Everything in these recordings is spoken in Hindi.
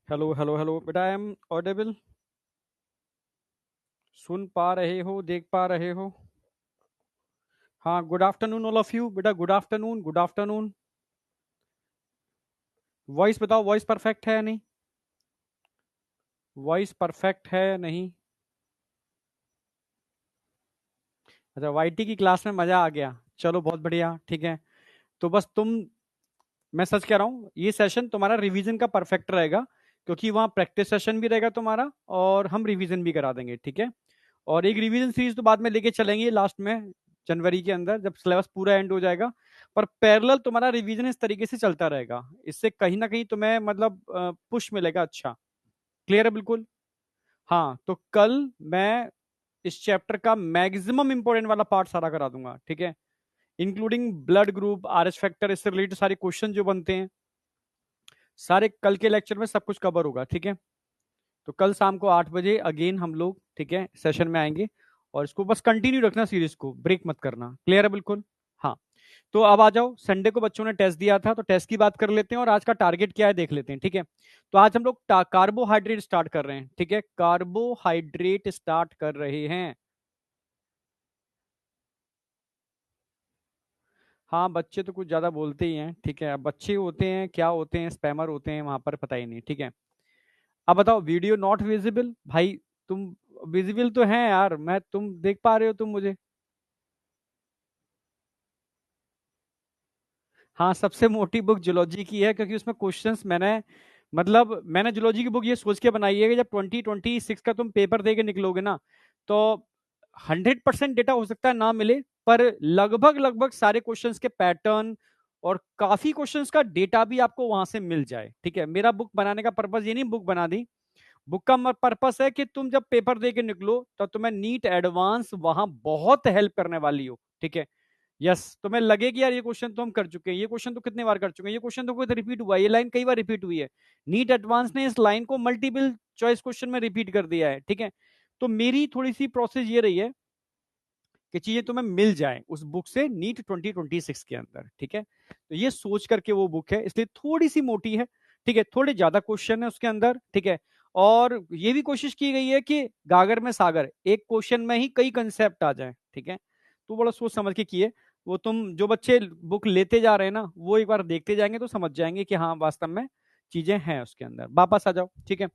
हेलो हेलो हेलो बेटा, आई एम ऑडिबल? सुन पा रहे हो, देख पा रहे हो? हाँ, good afternoon all of you. बेटा good afternoon, good afternoon. Voice बताओ, वॉइस परफेक्ट है या नहीं? वॉइस परफेक्ट है या नहीं? अच्छा, वाईटी की क्लास में मजा आ गया। चलो बहुत बढ़िया, ठीक है। तो बस मैं सच कह रहा हूँ, ये सेशन तुम्हारा रिवीजन का परफेक्ट रहेगा, क्योंकि वहाँ प्रैक्टिस सेशन भी रहेगा तुम्हारा और हम रिवीजन भी करा देंगे, ठीक है। और एक रिवीजन सीरीज तो बाद में लेके चलेंगे लास्ट में, जनवरी के अंदर जब सिलेबस पूरा एंड हो जाएगा। पर पैरेलल तुम्हारा रिवीजन इस तरीके से चलता रहेगा, इससे कहीं ना कहीं तुम्हें मतलब पुश मिलेगा। अच्छा, क्लियर है बिल्कुल? हाँ, तो कल मैं इस चैप्टर का मैक्सिमम इंपॉर्टेंट वाला पार्ट सारा करा दूंगा, ठीक है। Including blood group, RS factor, इससे रिलेटेड सारे क्वेश्चन जो बनते हैं, सारे कल के लेक्चर में सब कुछ कवर होगा, ठीक है। तो कल शाम को 8 बजे अगेन हम लोग, ठीक है, सेशन में आएंगे। और इसको बस कंटिन्यू रखना, सीरीज को ब्रेक मत करना। क्लियर है बिल्कुल? हाँ। तो अब आ जाओ, संडे को बच्चों ने टेस्ट दिया था, तो टेस्ट की बात कर लेते हैं और आज का टारगेट क्या है देख लेते हैं, ठीक है। तो आज हम लोग कार्बोहाइड्रेट स्टार्ट कर रहे हैं, ठीक है। कार्बोहाइड्रेट स्टार्ट कर रहे हैं। हाँ, बच्चे तो कुछ ज्यादा बोलते ही हैं, ठीक है। अब बच्चे होते हैं, क्या होते हैं, स्पैमर होते हैं, वहां पर पता ही नहीं, ठीक है। अब बताओ, वीडियो नॉट विजिबल भाई। तुम विजिबल तो हैं यार, मैं तुम देख पा रहे हो तुम मुझे? हाँ, सबसे मोटी बुक जूलॉजी की है, क्योंकि उसमें क्वेश्चंस मैंने जूलॉजी की बुक ये सोच के बनाई है कि जब 2026 का तुम पेपर दे के निकलोगे ना, तो 100% डेटा हो सकता है ना मिले, पर लगभग लगभग सारे क्वेश्चंस के पैटर्न और काफी क्वेश्चंस का डेटा भी आपको वहां से मिल जाए, ठीक है। मेरा बुक बनाने का पर्पज ये नहीं बुक बना दी, बुक का पर्पस है कि तुम जब पेपर दे के निकलो तो तुम्हें नीट एडवांस वहां बहुत हेल्प करने वाली हो, ठीक है। यस, तुम्हें लगे कि यार ये क्वेश्चन तो हम कर चुके हैं, ये क्वेश्चन तो कितने बार कर चुके हैं, ये क्वेश्चन तो कोई रिपीट हुआ है, ये लाइन कई बार रिपीट हुई है। नीट एडवांस ने इस लाइन को मल्टीपल चॉइस क्वेश्चन में रिपीट कर दिया है, ठीक है। तो मेरी थोड़ी सी प्रोसेस ये रही है कि चीजें तुम्हें मिल जाए उस बुक से नीट 2026 के अंदर, ठीक है। तो ये सोच करके वो बुक है, इसलिए थोड़ी सी मोटी है, ठीक है। थोड़े ज्यादा क्वेश्चन है उसके अंदर, ठीक है। और ये भी कोशिश की गई है कि गागर में सागर, एक क्वेश्चन में ही कई कंसेप्ट आ जाए, ठीक है। तो बड़ा सोच समझ के किए। वो तुम जो बच्चे बुक लेते जा रहे हैं ना, वो एक बार देखते जाएंगे तो समझ जाएंगे कि हाँ वास्तव में चीजें हैं उसके अंदर। वापस आ जाओ, ठीक है।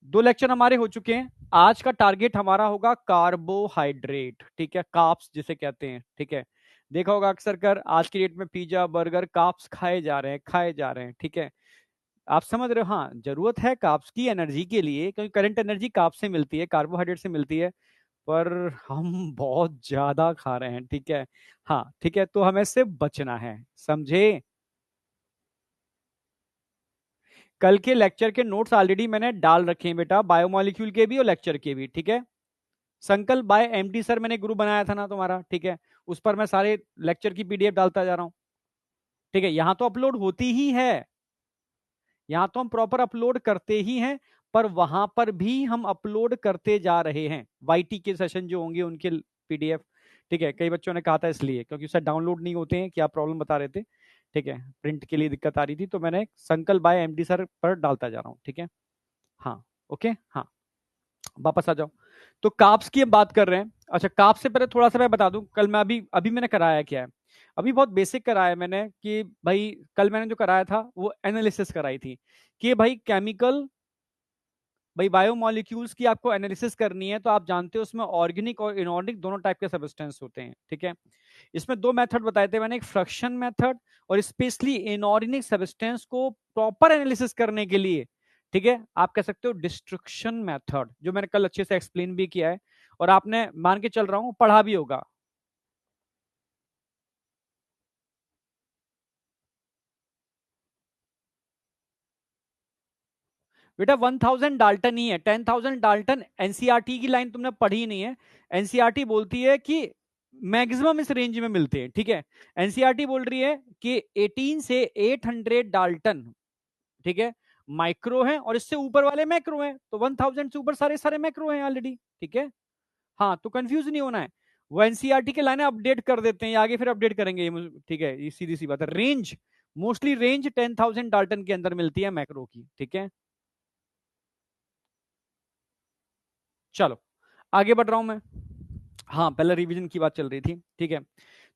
2 लेक्चर हमारे हो चुके हैं। आज का टारगेट हमारा होगा कार्बोहाइड्रेट, ठीक है, कार्ब्स जिसे कहते हैं, ठीक है। देखा होगा अक्सर कर आज की डेट में पिज्जा बर्गर कार्ब्स खाए जा रहे हैं, खाए जा रहे हैं, ठीक है। आप समझ रहे हो? हाँ, जरूरत है कार्ब्स की एनर्जी के लिए, क्योंकि करंट एनर्जी कार्ब्स से मिलती है, कार्बोहाइड्रेट से मिलती है। पर हम बहुत ज्यादा खा रहे हैं, ठीक है। हाँ ठीक है, तो हमें इससे बचना है, समझे? कल के लेक्चर के नोट्स ऑलरेडी मैंने डाल रखे हैं बेटा, बायोमोलिक्यूल के भी और लेक्चर के भी, ठीक है। संकल्प बाय एमडी सर मैंने ग्रुप बनाया था ना तुम्हारा, ठीक है। उस पर मैं सारे लेक्चर की पीडीएफ डालता जा रहा हूं, ठीक है। यहां तो अपलोड होती ही है, यहां तो हम प्रॉपर अपलोड करते ही हैं, पर वहां पर भी हम अपलोड करते जा रहे हैं वाईटी के सेशन जो होंगे उनके पीडीएफ, ठीक है। कई बच्चों ने कहा था इसलिए, क्योंकि उससे डाउनलोड नहीं होते हैं, क्या प्रॉब्लम बता रहे थे, ठीक है। प्रिंट के लिए दिक्कत आ रही थी, तो मैंने संकल्प बाय एमडी सर पर डालता जा रहा हूं, ठीक है। हाँ, ओके, हाँ। वापस आ जाओ। तो काप्स की हम बात कर रहे हैं। अच्छा, काप्स से पहले थोड़ा सा मैं बता दूं, कल मैं अभी अभी मैंने कराया क्या है। अभी बहुत बेसिक कराया मैंने कि भाई, कल मैंने जो कराया था वो एनालिसिस कराई थी कि भाई केमिकल, भाई बायोमोलिक्यूल्स की आपको एनालिसिस करनी है, तो आप जानते हो उसमें ऑर्गेनिक और इनऑर्गेनिक दोनों टाइप के सब्सटेंस होते हैं, ठीक है। इसमें 2 मेथड बताए थे मैंने, एक फ्रक्शन मेथड और स्पेशली इनऑर्गेनिक सब्सटेंस को प्रॉपर एनालिसिस करने के लिए, ठीक है, आप कह सकते हो डिस्ट्रक्शन मेथड, जो मैंने कल अच्छे से एक्सप्लेन भी किया है और आपने मान के चल रहा हूं पढ़ा भी होगा। बेटा 1000 डाल्टन ही है, 10,000 डाल्टन एनसीआरटी की लाइन तुमने पढ़ी नहीं है। एनसीआरटी बोलती है कि मैक्सिमम इस रेंज में मिलते हैं, ठीक है। एनसीआरटी बोल रही है कि 18 से 800 डाल्टन, ठीक है, माइक्रो है और इससे ऊपर वाले मैक्रो हैं, तो 1000 से ऊपर सारे सारे मैक्रो हैं ऑलरेडी, ठीक है। हाँ, तो कंफ्यूज नहीं होना है। वो एनसीआरटी के लाइन अपडेट कर देते हैं, ये आगे फिर अपडेट करेंगे ठीक है, ये सीधी सी बात है। रेंज मोस्टली रेंज 10,000 डाल्टन के अंदर मिलती है मैक्रो की, ठीक है। चलो आगे बढ़ रहा हूं मैं। हाँ, पहले रिवीजन की बात चल रही थी, ठीक है।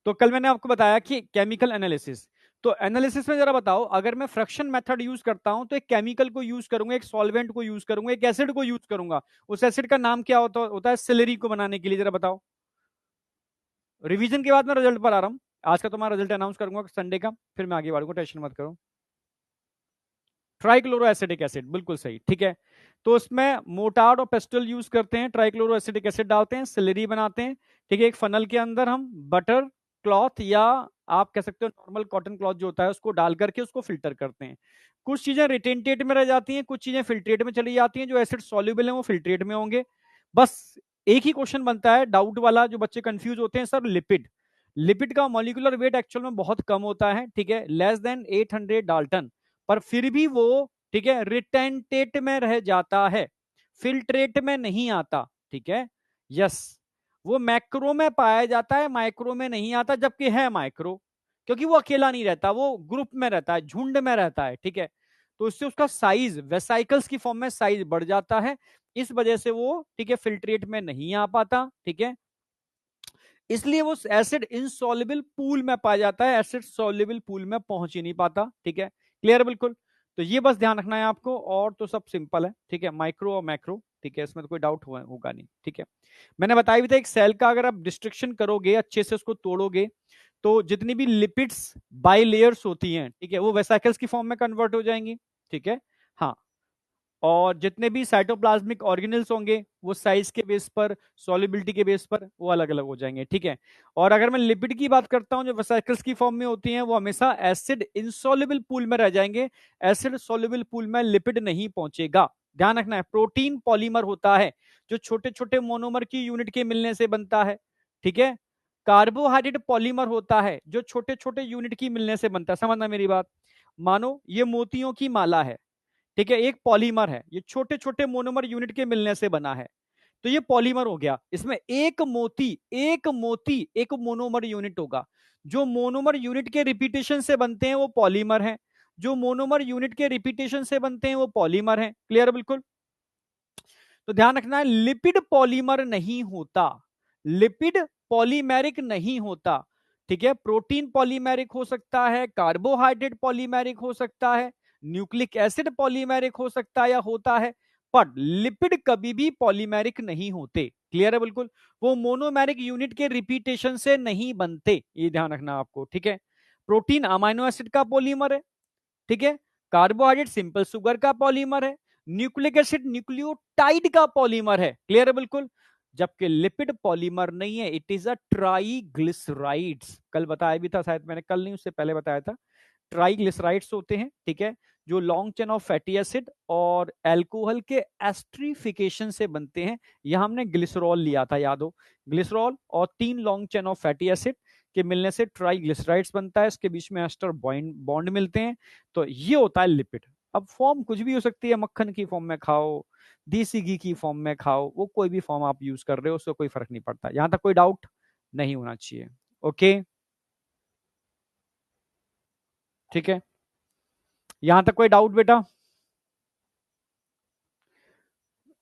तो कल मैंने आपको बताया कि केमिकल एनालिसिस, तो एनालिसिस में जरा बताओ, अगर मैं फ्रैक्शन मेथड यूज करता हूं तो एक केमिकल को यूज करूंगा, एक सॉल्वेंट को यूज करूंगा, एक एसिड को यूज करूंगा, उस एसिड का नाम क्या होता है सिलरी को बनाने के लिए, जरा बताओ। रिवीजन के बाद मैं रिजल्ट पर आ रहा हूं। आज का तुम्हारा रिजल्ट अनाउंस करूंगा संडे का, फिर मैं आगे बढ़ूंगा, टेंशन मत करो। ट्राइक्लोरो एसिडिक एसिड, बिल्कुल सही, ठीक है। तो उसमें मोटार्ड और पेस्टल यूज करते हैं, ट्राइक्लोरो एसिडिक एसिड डालते हैं, सिलरी बनाते हैं, ठीक है। एक फनल के अंदर हम बटर क्लॉथ या आप कह सकते हो नॉर्मल कॉटन क्लॉथ जो होता है उसको डाल करके उसको फिल्टर करते हैं। कुछ चीजें रिटेंटेट में रह जाती हैं, कुछ चीजें फिल्ट्रेट में चली जाती हैं, जो एसिड सॉल्युबल है वो फिल्ट्रेट में होंगे। बस एक ही क्वेश्चन बनता है डाउट वाला, जो बच्चे कंफ्यूज होते हैं, सर लिपिड, लिपिड का मॉलिक्यूलर वेट एक्चुअल में बहुत कम होता है, ठीक है, लेस देन 800 डाल्टन, पर फिर भी वो, ठीक है, रिटेंटेट में रह जाता है, फिल्ट्रेट में नहीं आता, ठीक है। यस, वो मैक्रो में पाया जाता है, माइक्रो में नहीं आता, जबकि है माइक्रो, क्योंकि वो अकेला नहीं रहता, वो ग्रुप में रहता है, झुंड में रहता है, ठीक है। तो इससे उसका साइज वेसाइकल्स की फॉर्म में साइज बढ़ जाता है, इस वजह से वो, ठीक है, फिल्ट्रेट में नहीं आ पाता, ठीक है। इसलिए वो एसिड इनसॉल्युबल पूल में पाया जाता है, एसिड सॉल्युबल पूल में पहुंच ही नहीं पाता, ठीक है। क्लियर बिल्कुल। तो ये बस ध्यान रखना है आपको, और तो सब सिंपल है, ठीक है, माइक्रो और मैक्रो, ठीक है, इसमें तो कोई डाउट होगा नहीं, ठीक है। मैंने बताया भी था एक सेल का अगर आप डिस्ट्रक्शन करोगे, अच्छे से उसको तोड़ोगे, तो जितनी भी लिपिड्स बाई लेयर्स होती हैं, ठीक है, वो वेसिकल्स की फॉर्म में कन्वर्ट हो जाएंगी, ठीक है। हाँ, और जितने भी साइटोप्लाज्मिक ऑर्गेनल्स होंगे वो साइज के बेस पर, सॉल्युबिलिटी के बेस पर वो अलग अलग हो जाएंगे, ठीक है। और अगर मैं लिपिड की बात करता हूं जो वेसिकल्स की फॉर्म में होती हैं, वो हमेशा एसिड इनसॉल्युबल पूल में रह जाएंगे, एसिड सॉल्युबल पूल में लिपिड नहीं पहुंचेगा। ध्यान रखना है, प्रोटीन पॉलीमर होता है जो छोटे छोटे मोनोमर की यूनिट के मिलने से बनता है, ठीक है। कार्बोहाइड्रेट पॉलीमर होता है जो छोटे छोटे यूनिट की मिलने से बनता है, समझना मेरी बात। मानो ये मोतियों की माला है, ठीक है, एक पॉलीमर है, ये छोटे छोटे मोनोमर यूनिट के मिलने से बना है, तो ये पॉलीमर हो गया। इसमें एक मोती एक मोनोमर यूनिट होगा, जो मोनोमर यूनिट के रिपीटेशन से बनते हैं वो पॉलीमर हैं, जो मोनोमर यूनिट के रिपीटेशन से बनते हैं वो पॉलीमर हैं। क्लियर बिल्कुल। तो ध्यान रखना है, लिपिड पॉलीमर नहीं होता, लिपिड पॉलीमेरिक नहीं होता, ठीक है। प्रोटीन पॉलीमेरिक हो सकता है, कार्बोहाइड्रेट पॉलीमेरिक हो सकता है, न्यूक्लिक एसिड पॉलीमेरिक हो सकता है या होता है, पर लिपिड कभी भी पॉलीमेरिक नहीं होते। क्लियर है बिल्कुल। वो मोनोमेरिक यूनिट के रिपीटेशन से नहीं बनते, ये ध्यान रखना आपको, ठीक है। प्रोटीन अमाइनो एसिड का पॉलीमर है, ठीक है। कार्बोहाइड्रेट सिंपल शुगर का पॉलीमर है, न्यूक्लिक एसिड न्यूक्लियोटाइड का पॉलीमर है। क्लियर है बिल्कुल। जबकि लिपिड पॉलीमर नहीं है, इट इज अ ट्राइग्लिसराइड्स। कल बताया भी था शायद मैंने, कल नहीं उससे पहले बताया था, ट्राइग्लिसराइड्स होते हैं, ठीक है, जो long chain of fatty acid और अल्कोहल के एस्ट्रिफिकेशन से बनते हैं। यहां हमने ग्लिसरॉल लिया था, याद हो, ग्लिसरॉल और 3 long chain of fatty acid के मिलने से ट्राइग्लिसराइड्स बनता है, इसके बीच में एस्टर बॉन्ड मिलते हैं, तो ये होता है लिपिड। अब फॉर्म कुछ भी हो सकती है, मक्खन की फॉर्म में खाओ, देसी घी की फॉर्म में खाओ, वो कोई भी फॉर्म आप यूज कर रहे हो उससे कोई फर्क नहीं पड़ता, यहां तक कोई डाउट नहीं होना चाहिए। ओके, ठीक है, यहां तक कोई डाउट बेटा।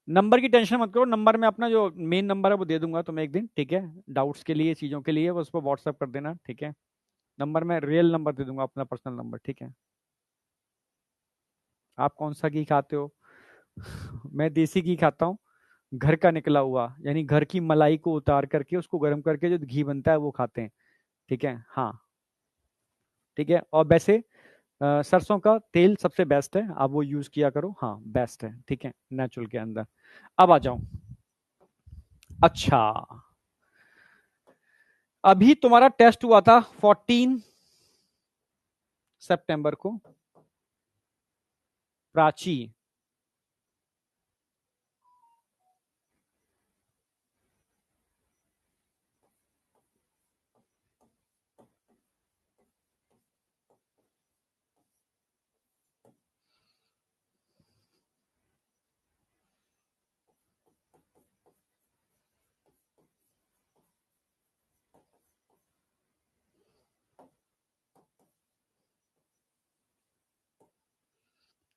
नंबर की टेंशन मत करो, नंबर में अपना जो मेन नंबर है वो दे दूंगा तुम्हें एक दिन, ठीक है, डाउट्स के लिए, चीजों के लिए, उस पर व्हाट्सअप कर देना, ठीक है। नंबर में रियल नंबर दे दूंगा, अपना पर्सनल नंबर, ठीक है। आप कौन सा घी खाते हो? मैं देसी घी खाता हूँ, घर का निकला हुआ, यानी घर की मलाई को उतार करके उसको गर्म करके जो घी बनता है वो खाते हैं, ठीक है। हाँ, ठीक है, और वैसे सरसों का तेल सबसे बेस्ट है, आप वो यूज किया करो, हाँ बेस्ट है, ठीक है, नेचुरल के अंदर। अब आ जाऊं। अच्छा, अभी तुम्हारा टेस्ट हुआ था 14 सितंबर को, प्राची,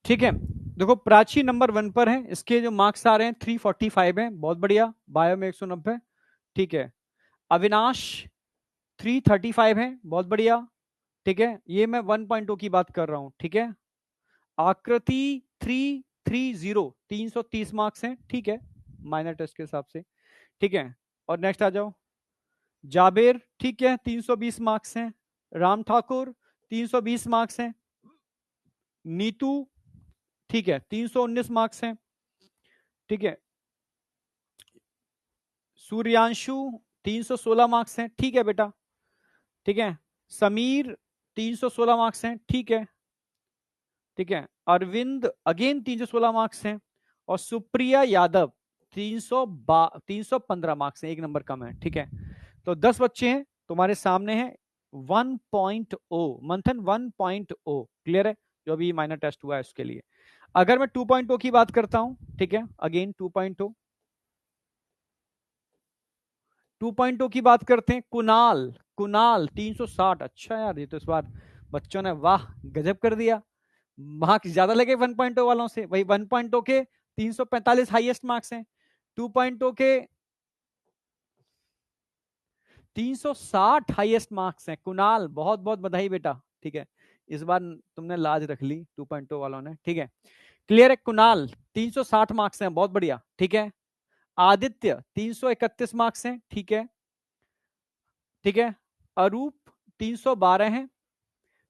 ठीक है। देखो प्राची नंबर 1 पर है, इसके जो मार्क्स आ रहे हैं 345 हैं, बहुत बढ़िया। बायो में 190, ठीक है। अविनाश 335 है, बहुत बढ़िया, ठीक है। ये मैं 1.0 की बात कर रहा हूं, ठीक है। आकृति 330, 330 मार्क्स हैं, ठीक है, माइनर टेस्ट के हिसाब से, ठीक है। और नेक्स्ट आ जाओ, जाबेर, ठीक है, 320 मार्क्स हैं। राम ठाकुर 320 मार्क्स हैं। नीतू, ठीक है, 319 मार्क्स हैं, ठीक है। सूर्यांशु 316 मार्क्स हैं, ठीक है बेटा, ठीक है। समीर 316 मार्क्स हैं, ठीक है, ठीक है। अरविंद अगेन 316 मार्क्स हैं। और सुप्रिया यादव 315 मार्क्स हैं, एक नंबर कम है, ठीक है। तो 10 बच्चे हैं तुम्हारे सामने हैं 1.0, मंथन 1.0, क्लियर है, जो अभी माइनर टेस्ट हुआ है उसके लिए। अगर मैं 2.0 की बात करता हूं, ठीक है, अगेन 2.0, 2.0 की बात करते हैं। कुणाल, कुणाल 360, अच्छा यार, ये तो इस बार बच्चों ने वाह गजब कर दिया, मार्क्स ज्यादा लगे 1.0 वालों से। वही 1.0 के 345 हाईएस्ट मार्क्स हैं, 2.0 के 360 हाईएस्ट मार्क्स हैं। कुणाल बहुत बहुत बधाई बेटा, ठीक है, इस बार तुमने लाज रख ली 2.0 वालों ने, ठीक है, क्लियर है। कुणाल 360 मार्क्स हैं, बहुत बढ़िया, ठीक है। आदित्य 331 मार्क्स हैं, ठीक है, ठीक है। अरूप 312 हैं।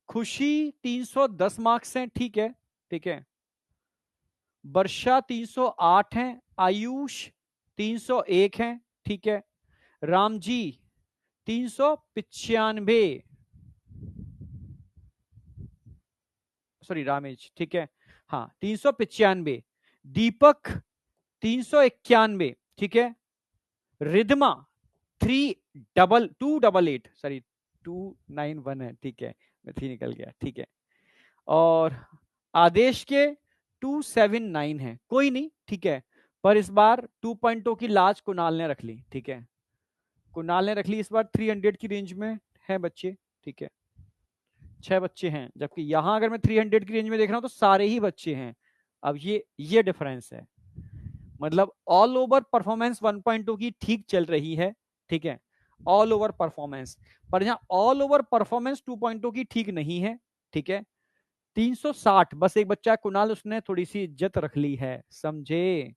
खुशी 310 मार्क्स हैं, ठीक है, ठीक है। वर्षा 308 हैं। आयुष 301 हैं, ठीक है। रामजी 395, सॉरी रामेश, ठीक है, हाँ 395। दीपक 391, ठीक है। रिधमा 288, सॉरी 291 है, ठीक है, मैं 3 निकल गया, ठीक है। और आदेश के 279 है, कोई नहीं, ठीक है। पर इस बार 2.0 की लाज कुणाल ने रख ली, ठीक है, कुणाल ने रख ली इस बार 300 की रेंज में है बच्चे, ठीक है। 6 बच्चे हैं, जबकि यहां अगर मैं 300 की रेंज में देख रहा हूं तो सारे ही बच्चे हैं। अब ये डिफरेंस है, मतलब ऑल ओवर परफॉर्मेंस 1.2 की ठीक चल रही है, ठीक है, ऑल ओवर परफॉर्मेंस। पर यहां ऑल ओवर परफॉर्मेंस 2.2 की ठीक नहीं है, ठीक है। 360 बस एक बच्चा कुणाल, उसने थोड़ी सी इज्जत रख ली है, समझे।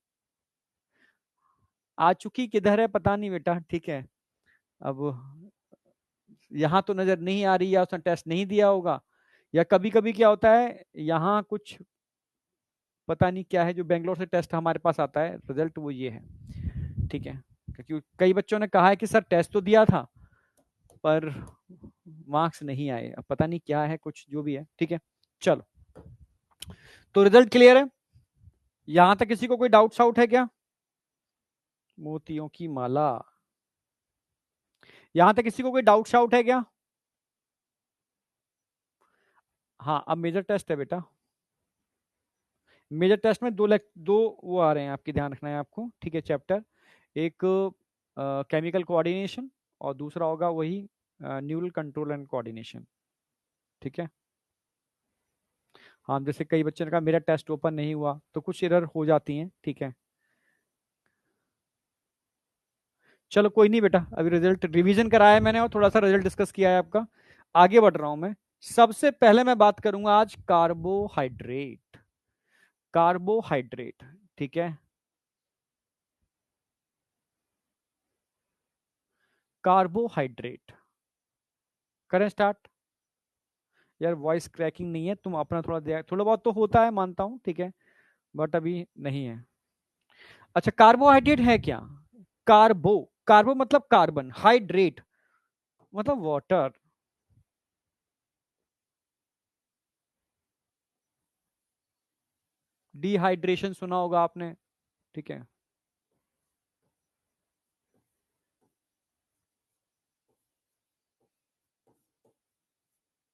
आ चुकी किधर है पता नहीं बेटा, ठीक है। अब यहां तो नजर नहीं आ रही है, उसने टेस्ट नहीं दिया होगा, या कभी कभी क्या होता है यहाँ कुछ पता नहीं क्या है, जो बेंगलोर से टेस्ट हमारे पास आता है रिजल्ट वो ये है, ठीक है। क्योंकि कई बच्चों ने कहा है कि सर टेस्ट तो दिया था पर मार्क्स नहीं आए, अब पता नहीं क्या है, कुछ जो भी है, ठीक है। चलो, तो रिजल्ट क्लियर है, यहां तक किसी को कोई डाउट शाउट है क्या? मोतियों की माला, यहां तक किसी को कोई डाउट शाउट है क्या? हाँ, अब मेजर टेस्ट है बेटा। मेजर टेस्ट में दो वो आ रहे हैं, आपकी ध्यान रखना है आपको, ठीक है, चैप्टर। एक केमिकल कोऑर्डिनेशन और दूसरा होगा वही न्यूरल कंट्रोल एंड कोऑर्डिनेशन, ठीक है। हाँ, जैसे कई बच्चों ने कहा मेरा टेस्ट ओपन नहीं हुआ, तो कुछ एरर हो जाती हैं, ठीक है। चलो कोई नहीं बेटा, अभी रिजल्ट रिवीजन कराया है मैंने और थोड़ा सा रिजल्ट डिस्कस किया है आपका, आगे बढ़ रहा हूं मैं। सबसे पहले मैं बात करूंगा आज कार्बोहाइड्रेट, कार्बोहाइड्रेट, ठीक है। कार्बोहाइड्रेट करें स्टार्ट। यार वॉइस क्रैकिंग नहीं है, तुम अपना थोड़ा बहुत तो होता है, मानता हूं, ठीक है, बट अभी नहीं है। अच्छा, कार्बोहाइड्रेट है क्या? कार्बो, कार्बो मतलब कार्बन, हाइड्रेट मतलब वाटर। डिहाइड्रेशन सुना होगा आपने, ठीक है।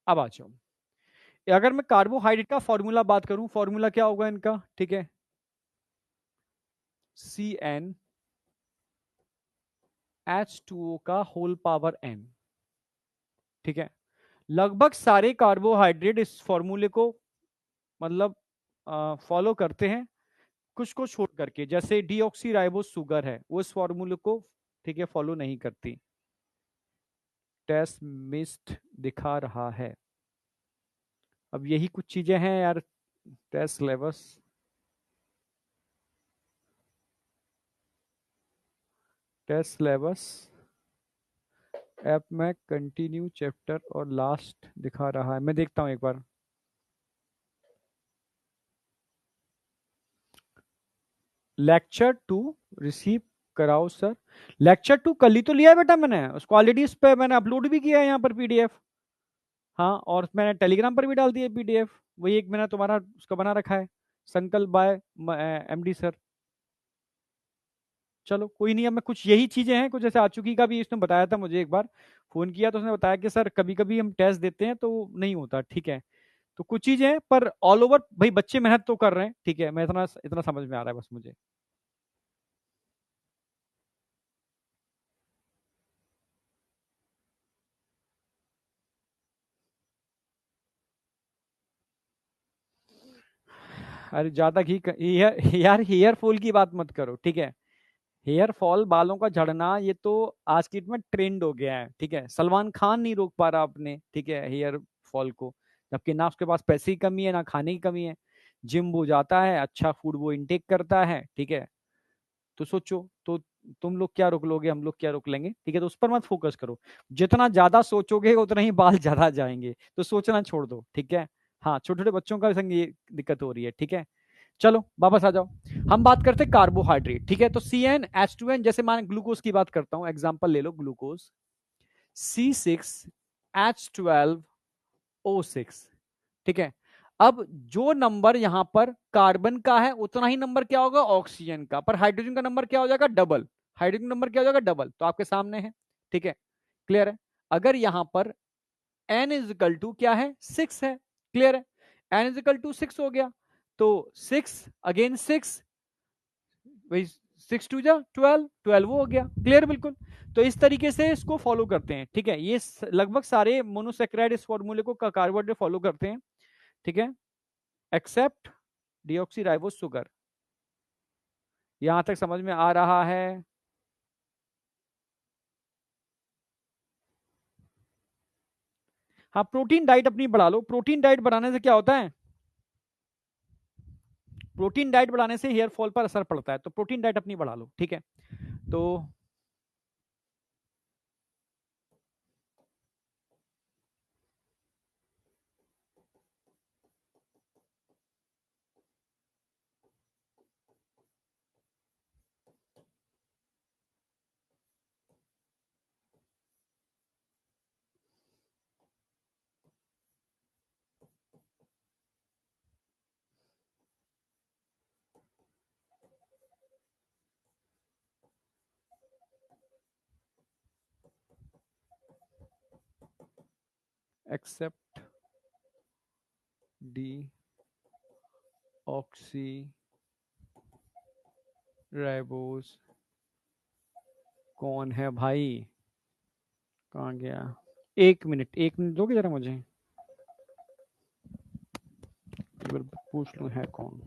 अब आ जाओ, अगर मैं कार्बोहाइड्रेट का फॉर्मूला बात करूं, फॉर्मूला क्या होगा इनका, ठीक है, CnH2O का होल पावर n, ठीक है। लगभग सारे कार्बोहाइड्रेट इस फॉर्मूले को मतलब फॉलो करते हैं, कुछ को छोड़ करके। जैसे डीऑक्सी राइबोस शुगर है, वो इस फॉर्मूले को ठीक है फॉलो नहीं करती। टेस्ट मिस्ड दिखा रहा है। अब यही कुछ चीजें हैं यार। Test syllabus, test syllabus app में कंटिन्यू चैप्टर और लास्ट दिखा रहा है। मैं देखता हूँ एक बार। लेक्चर टू रिसीव कराओ सर। लेक्चर टू कल ही तो लिया है बेटा मैंने, उसको ऑलरेडी इस पे मैंने अपलोड भी किया है यहाँ पर पीडीएफ। हाँ, और मैंने टेलीग्राम पर भी डाल दिया पीडीएफ। वही एक मैंने तुम्हारा उसका बना रखा है, संकल्प बाय एमडी सर। चलो कोई नहीं, अब मैं कुछ यही चीजें हैं कुछ, जैसे आचुकी का भी इसने बताया था मुझे, एक बार फोन किया तो उसने बताया कि सर कभी कभी हम टेस्ट देते हैं तो नहीं होता, ठीक है। तो कुछ चीजें हैं, पर ऑल ओवर भाई बच्चे मेहनत तो कर रहे हैं, ठीक है। मैं इतना इतना समझ में आ रहा है बस मुझे। अरे ज्यादा घी यार हेयर फॉल की बात मत करो, ठीक है। हेयर फॉल, बालों का झड़ना, ये तो आज की डेट में ट्रेंड हो गया है, ठीक है। सलमान खान नहीं रोक पा रहा अपने, ठीक है, हेयर फॉल को। जबकि ना उसके पास पैसे की कमी है ना खाने की कमी है। जिम वो जाता है, अच्छा फूड वो इनटेक करता है, ठीक है। तो सोचो तो, तुम लोग क्या रोक लोगे, हम लोग क्या रोक लेंगे, ठीक है। तो उस पर मत फोकस करो। जितना ज्यादा सोचोगे उतना ही बाल ज्यादा जाएंगे, तो सोचना छोड़ दो, ठीक है। हाँ, छोटे छोटे बच्चों का संग ये दिक्कत हो रही है, ठीक है। चलो वापस आ जाओ। हम बात करते हैं कार्बोहाइड्रेट, ठीक है। तो CnH2n, जैसे मान ग्लूकोज की बात करता हूं, एग्जांपल ले लो ग्लूकोज। C6H12O6, ठीक है। अब जो नंबर यहां पर कार्बन का है उतना ही नंबर क्या होगा ऑक्सीजन का, पर हाइड्रोजन का नंबर क्या हो जाएगा डबल। हाइड्रोजन नंबर क्या हो जाएगा डबल, तो आपके सामने है, ठीक है। क्लियर है। अगर यहां पर n इजिकल टू क्या है 6 है, क्लियर है। n इजिकल टू 6 हो गया, तो 6 अगेन 6, वही 6 2 जा 12, 12 वो हो गया, क्लियर बिल्कुल। तो इस तरीके से इसको फॉलो करते हैं, ठीक है। ये लगभग सारे मोनोसेक्राइड इस फॉर्मूले को कार्बोहाइड्रेट फॉलो करते हैं, ठीक है, एक्सेप्ट डीऑक्सी राइबोस शुगर। यहां तक समझ में आ रहा है। हाँ, प्रोटीन डाइट अपनी बढ़ा लो। प्रोटीन डाइट बढ़ाने से क्या होता है, प्रोटीन डाइट बढ़ाने से हेयर फॉल पर असर पड़ता है, तो प्रोटीन डाइट अपनी बढ़ा लो, ठीक है। तो एक्सेप्ट डी ऑक्सी राइबोस कौन है भाई, कहाँ गया। एक मिनट, एक मिनट दोगे जरा मुझे, एक बार पूछ लूं है कौन।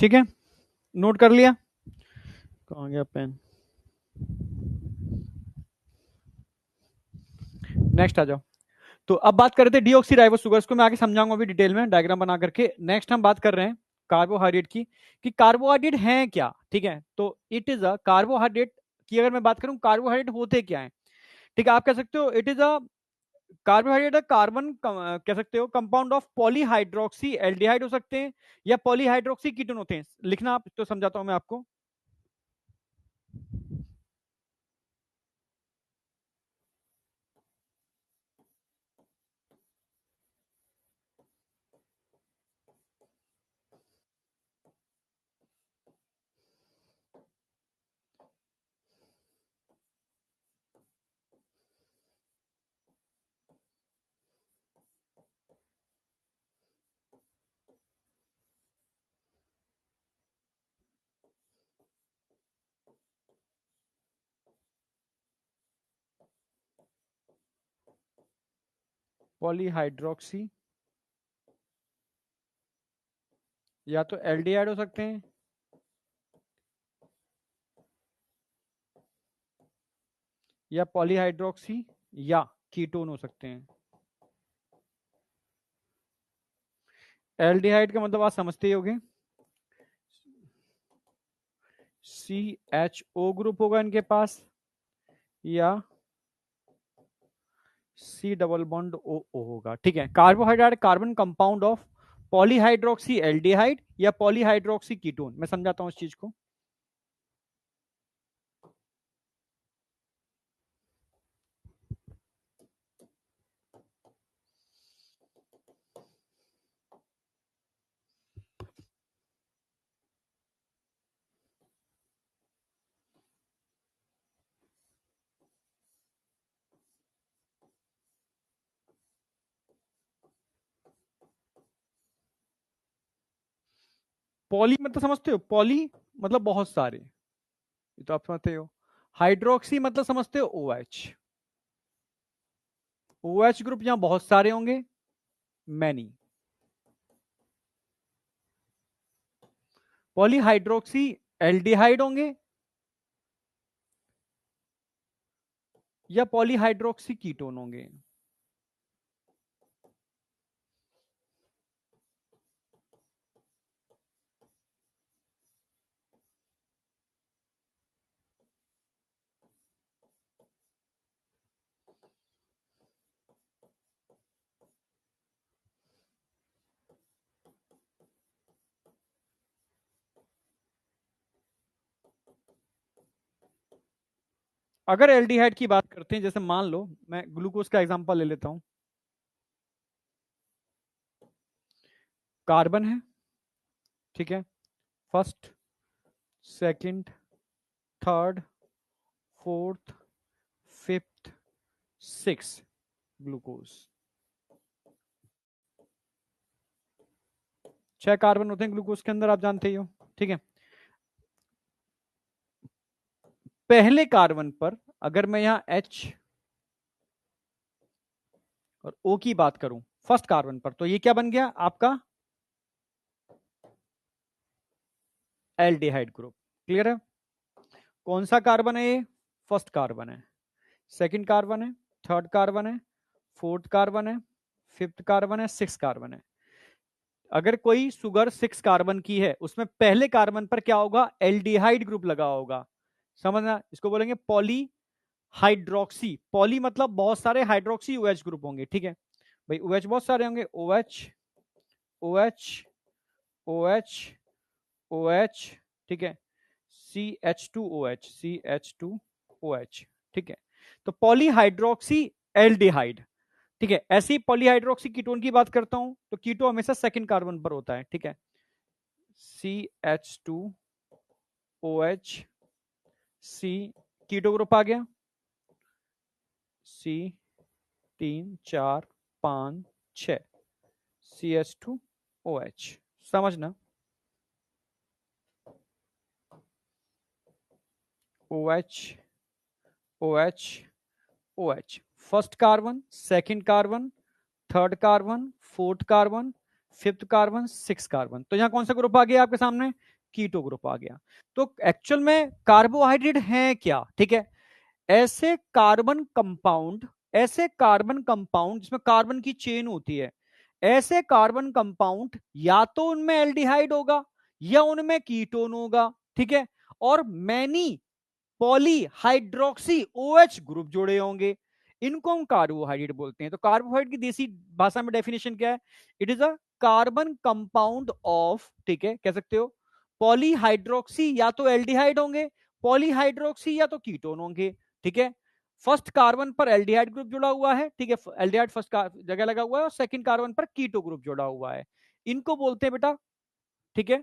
ठीक है, नोट कर लिया? कहाँ गया पेन? नेक्स्ट आ जाओ। तो अब बात कर रहे थे डीऑक्सी राइबोस शुगर्स को, मैं आगे समझाऊंगा अभी डिटेल में डायग्राम बना करके। नेक्स्ट हम बात कर रहे हैं कार्बोहाइड्रेट की, कि कार्बोहाइड्रेट है क्या। ठीक है, तो इट इज अ कार्बोहाइड्रेट की अगर मैं बात करूं, कार्बोहाइड्रेट होते क्या है। ठीक है, आप कह सकते हो it is a carbohydrate, carbon कह सकते हो कंपाउंड ऑफ पॉलीहाइड्रोक्सी एल्डिहाइड हो सकते हैं, या पॉलीहाइड्रोक्सी कीटोन होते हैं। लिखना आप तो समझाता हूं मैं आपको। पॉलीहाइड्रोक्सी या तो एल्डिहाइड हो सकते हैं, या पॉलीहाइड्रोक्सी या कीटोन हो सकते हैं। एल्डिहाइड का मतलब आप समझते ही होंगे, CHO ग्रुप होगा इनके पास, या C डबल बॉन्ड OO होगा। ठीक है, carbohydrate carbon compound of polyhydroxy aldehyde या पॉलीहाइड्रोक्सी कीटोन। मैं समझाता हूं इस चीज को। पॉली मतलब समझते हो, पॉली मतलब बहुत सारे, ये तो आप समझते हो। हाइड्रोक्सी मतलब समझते हो OH, OH ग्रुप यहां बहुत सारे होंगे, मैनी। पॉलीहाइड्रोक्सी एल्डिहाइड होंगे, या पॉलीहाइड्रोक्सी कीटोन होंगे। अगर एल्डिहाइड की बात करते हैं, जैसे मान लो मैं ग्लूकोज का एग्जांपल ले लेता हूं। कार्बन है, ठीक है, first, second, third, fourth, fifth, six, glucose. 6 carbon होते हैं ग्लूकोज के अंदर, आप जानते ही हो। ठीक है, पहले कार्बन पर अगर मैं यहां H और O की बात करूं, फर्स्ट कार्बन पर, तो ये क्या बन गया आपका एल्डिहाइड ग्रुप। क्लियर है? कौन सा कार्बन है ये? फर्स्ट कार्बन है, सेकंड कार्बन है, थर्ड कार्बन है, फोर्थ कार्बन है, फिफ्थ कार्बन है, सिक्स कार्बन है। अगर कोई शुगर 6 कार्बन की है, उसमें पहले कार्बन पर क्या होगा? एल्डिहाइड ग्रुप लगा होगा। समझना, इसको बोलेंगे पॉली हाइड्रोक्सी। पॉली मतलब बहुत सारे, हाइड्रोक्सी OH ग्रुप होंगे। ठीक है भाई, OH बहुत सारे होंगे, OH OH OH OH, ठीक है, CH2OH CH2OH। ठीक है, तो पॉलीहाइड्रोक्सी एल्डिहाइड। ठीक है, ऐसी पॉलीहाइड्रोक्सी कीटोन की बात करता हूं, तो कीटो हमेशा सेकंड कार्बन पर होता है। ठीक है, CH2OH, C कीटो ग्रुप आ गया, C 3 4 5 6, CH2OH। समझना, OH OH OH, first carbon, second carbon, third carbon, fourth carbon, fifth carbon, six carbon. तो यहां कौन सा ग्रुप आ गया आपके सामने? कीटो ग्रुप आ गया। तो एक्चुअल में कार्बोहाइड्रेट है क्या, ठीक है, ऐसे कार्बन कंपाउंड जिसमें कार्बन की चेन होती है, ऐसे कार्बन कंपाउंड या तो उनमें एल्डिहाइड होगा या उनमें कीटोन होगा, ठीक है, और मैनी पॉलीहाइड्रोक्सी ओएच ग्रुप जुड़े होंगे, इनको हम कार्बोहाइड्रेट बोलते हैं। तो कार्बोहाइड्रेट की देसी भाषा में डेफिनेशन क्या है, it is a carbon compound of, ठीक है, कह सकते हो पॉलीहाइड्रोक्सी, या तो एल्डिहाइड होंगे, पॉलीहाइड्रोक्सी या तो कीटोन होंगे, ठीक है। फर्स्ट कार्बन पर एल्डिहाइड ग्रुप जुड़ा हुआ है, ठीक है, एल्डिहाइड फर्स्ट जगह लगा हुआ है, और सेकंड कार्बन पर कीटो ग्रुप जुड़ा हुआ है, इनको बोलते हैं बेटा, ठीक है,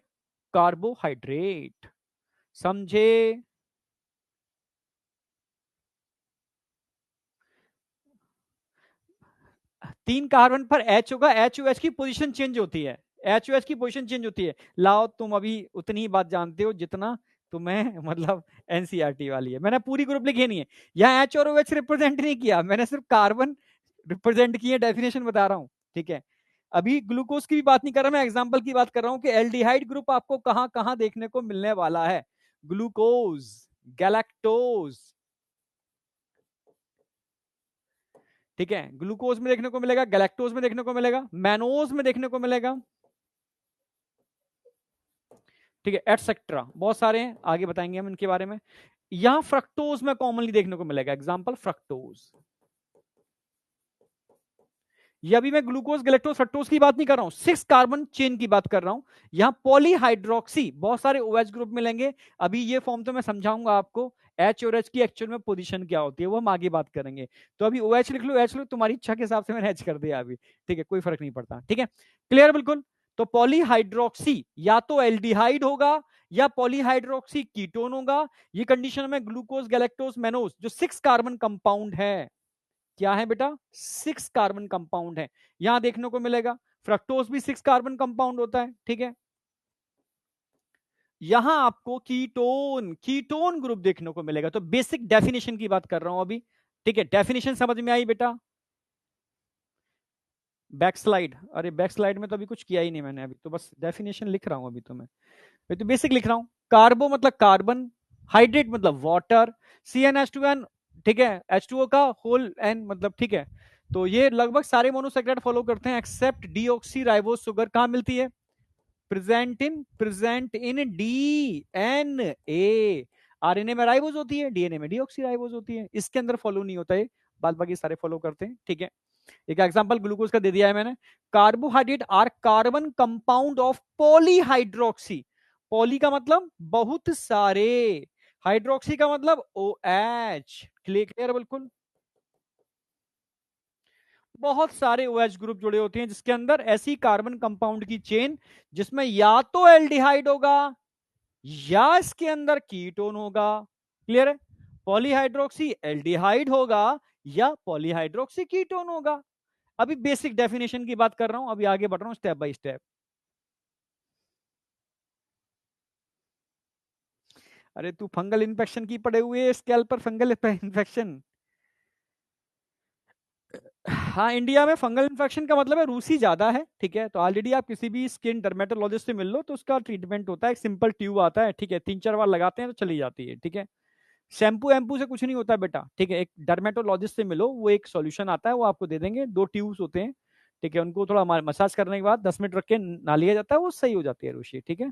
कार्बोहाइड्रेट। समझे? 3 कार्बन पर H होगा, HOH की पोजीशन चेंज होती है, HOH की पोजीशन चेंज होती है। लाओ तुम अभी उतनी ही बात जानते हो जितना तुम्हें मतलब एनसीईआरटी वाली है, मैंने पूरी ग्रुप लिखी नहीं है, यहाँ H और OH रिप्रेजेंट नहीं किया, मैंने सिर्फ कार्बन रिप्रेजेंट किए, डेफिनेशन बता रहा हूँ, ठीक है। अभी ग्लूकोज की भी बात नहीं कर रहा, मैं एग्जाम्पल की बात कर रहा हूँ कि एल्डिहाइड ग्रुप आपको कहां कहां देखने को मिलने वाला है, ग्लूकोज, गैलेक्टोज, ठीक है, ग्लूकोज में देखने को मिलेगा, गैलेक्टोज में देखने को मिलेगा, मैनोज में देखने को मिलेगा, ठीक है, एटसेट्रा, बहुत सारे हैं, आगे बताएंगे हम इनके बारे में। यहां फ्रक्टोज में कॉमनली देखने को मिलेगा, एग्जांपल फ्रक्टोज। ये अभी मैं ग्लूकोज, गैलेक्टोज, फ्रक्टोज की बात नहीं कर रहा हूं, 6 कार्बन चेन की बात कर रहा हूं। यहां पॉलीहाइड्रोक्सी, बहुत सारे OH ग्रुप मिलेंगे, अभी ये फॉर्म तो मैं समझाऊंगा आपको, H और H की एक्चुअल में पोजीशन क्या होती है वो हम आगे बात करेंगे। तो अभी OH लिख लो, H लो, तुम्हारी इच्छा के हिसाब से मैंने H कर दिया अभी, ठीक है, कोई फर्क नहीं पड़ता, ठीक है, क्लियर बिल्कुल। तो पॉलीहाइड्रोक्सी या तो एल्डिहाइड होगा या पॉलीहाइड्रोक्सी कीटोन होगा, ये कंडीशन में ग्लूकोज, गैलेक्टोज, मैनोज जो 6 कार्बन कंपाउंड है, क्या है बेटा, 6 कार्बन कंपाउंड है, यहां देखने को मिलेगा। फ्रक्टोज भी 6 कार्बन कंपाउंड होता है, ठीक है। यहां आपको कीटोन, कीटोन ग्रुप देखने को मिलेगा। तो बेसिक डेफिनेशन की बात कर रहा हूं अभी, ठीक है, डेफिनेशन समझ में आई बेटा? बैक स्लाइड, अरे बैक स्लाइड में तो अभी कुछ किया ही नहीं मैंने, अभी तो बस डेफिनेशन लिख रहा हूं अभी तो मैं तो बेसिक लिख रहा हूं। कार्बो मतलब कार्बन, हाइड्रेट मतलब वाटर, CnH2n, ठीक है, H2O का होल एन मतलब, ठीक है। तो ये लगभग सारे मोनोसेक्राइड फॉलो करते हैं एक्सेप्ट डीऑक्सी राइबोज शुगर, कहां मिलती है, प्रेजेंट इन डीएनए, आरएनए में राइबोज होती है, डीएनए में डीऑक्सी राइबोज होती है, इसके अंदर फॉलो नहीं होता है, बाद बाकी सारे फॉलो करते हैं, ठीक है। एक एग्जांपल ग्लूकोज का दे दिया है मैंने, carbohydrate are carbon compound of polyhydroxy, poly का मतलब बहुत सारे, हाइड्रोक्सी का मतलब OH, क्लियर बिल्कुल, बहुत सारे OH ग्रुप जुड़े होते हैं जिसके अंदर ऐसी कार्बन कंपाउंड की चेन जिसमें या तो एल्डिहाइड होगा या इसके अंदर कीटोन होगा, क्लियर है, पॉलीहाइड्रोक्सी एल्डिहाइड होगा या पॉलीहाइड्रोक्सी कीटोन होगा। अभी बेसिक डेफिनेशन की बात कर रहा हूं, अभी आगे बढ़ रहा हूं स्टेप बाय स्टेप। अरे तू फंगल इन्फेक्शन की पड़े हुए, स्कैल्प पर फंगल इन्फेक्शन, हाँ इंडिया में फंगल इन्फेक्शन का मतलब है रूसी ज्यादा है, ठीक है। तो ऑलरेडी आप किसी भी स्किन डर्मेटोलॉजिस्ट से मिल लो तो उसका ट्रीटमेंट होता है, एक सिंपल ट्यूब आता है, ठीक है, 3-4 बार लगाते हैं तो चली जाती है, ठीक है। शैम्पू एम्पू से कुछ नहीं होता बेटा, ठीक है, एक डर्मेटोलॉजिस्ट से मिलो, वो एक सॉल्यूशन आता है, वो आपको दे देंगे, 2 ट्यूब्स होते हैं, ठीक है, उनको थोड़ा मसाज करने के बाद 10 मिनट रख के नहा लिया जाता है, वो सही हो जाती है रूसी, ठीक है।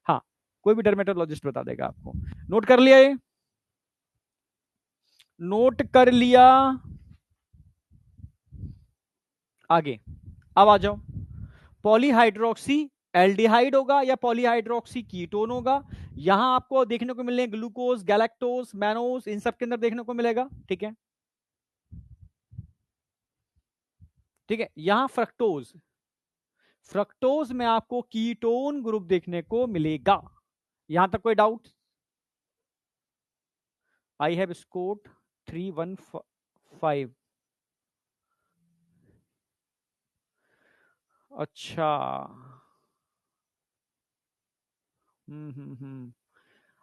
हाँ, कोई भी डर्मेटोलॉजिस्ट बता देगा आपको। नोट कर लिया ये, नोट कर लिया, आगे अब आ जाओ। पॉलीहाइड्रोक्सी एल्डिहाइड होगा या पॉलीहाइड्रोक्सी कीटोन होगा, यहां आपको देखने को मिलेंगे ग्लूकोज, गैलेक्टोज, मैनोज, इन सब के अंदर देखने को मिलेगा, ठीक है, ठीक है। यहां फ्रक्टोज, फ्रक्टोज में आपको कीटोन ग्रुप देखने को मिलेगा, यहां तक कोई डाउट? आई हैव स्कोर्ड 315, अच्छा,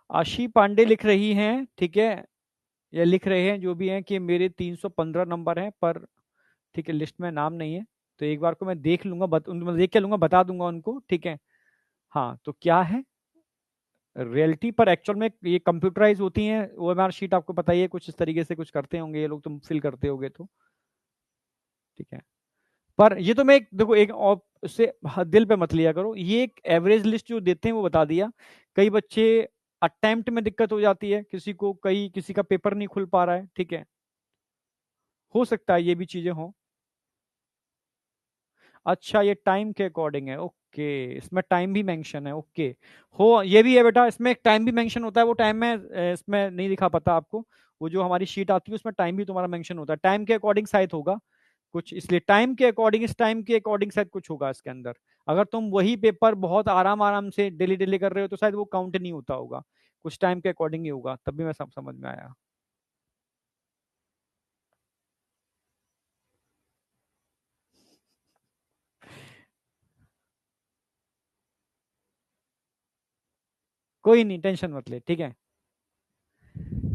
आशी पांडे लिख रही हैं, ठीक है, ये लिख रहे हैं जो भी हैं कि मेरे 315 नंबर हैं पर, ठीक है, लिस्ट में नाम नहीं है, तो एक बार को मैं देख लूंगा, मैं देख के लूंगा, बता दूंगा उनको, ठीक है। हाँ तो क्या है, रियलिटी पर एक्चुअल में ये कंप्यूटराइज होती हैं, ओएमआर शीट आपको पता ही है कुछ इस तरीके से कुछ करते होंगे ये लोग, तुम फिल करते होगे तो ठीक है। पर ये तो मैं एक देखो एक उससे दिल पे मत लिया करो, ये एक एवरेज लिस्ट जो देते हैं वो बता दिया। कई बच्चे अटेम्प्ट में दिक्कत हो जाती है, किसी को कई किसी का पेपर नहीं खुल पा रहा है, ठीक है, हो सकता है ये भी चीजें हो। अच्छा ये टाइम के अकॉर्डिंग है, ओके, इसमें टाइम भी मेंशन है, ओके। हो ये भी है बेटा, इसमें एक टाइम भी मेंशन होता है, वो टाइम में इसमें नहीं दिखा पाता आपको। वो जो हमारी शीट आती है उसमें टाइम भी तुम्हारा मेंशन होता है, टाइम के अकॉर्डिंग शायद होगा कुछ, इसलिए टाइम के अकॉर्डिंग, इस टाइम के अकॉर्डिंग शायद कुछ होगा इसके अंदर। अगर तुम वही पेपर बहुत आराम आराम से डेली डेली कर रहे हो तो शायद वो काउंट नहीं होता होगा, कुछ टाइम के अकॉर्डिंग ही होगा, तब भी मैं सब समझ में आया। कोई नहीं, टेंशन मत ले, ठीक है।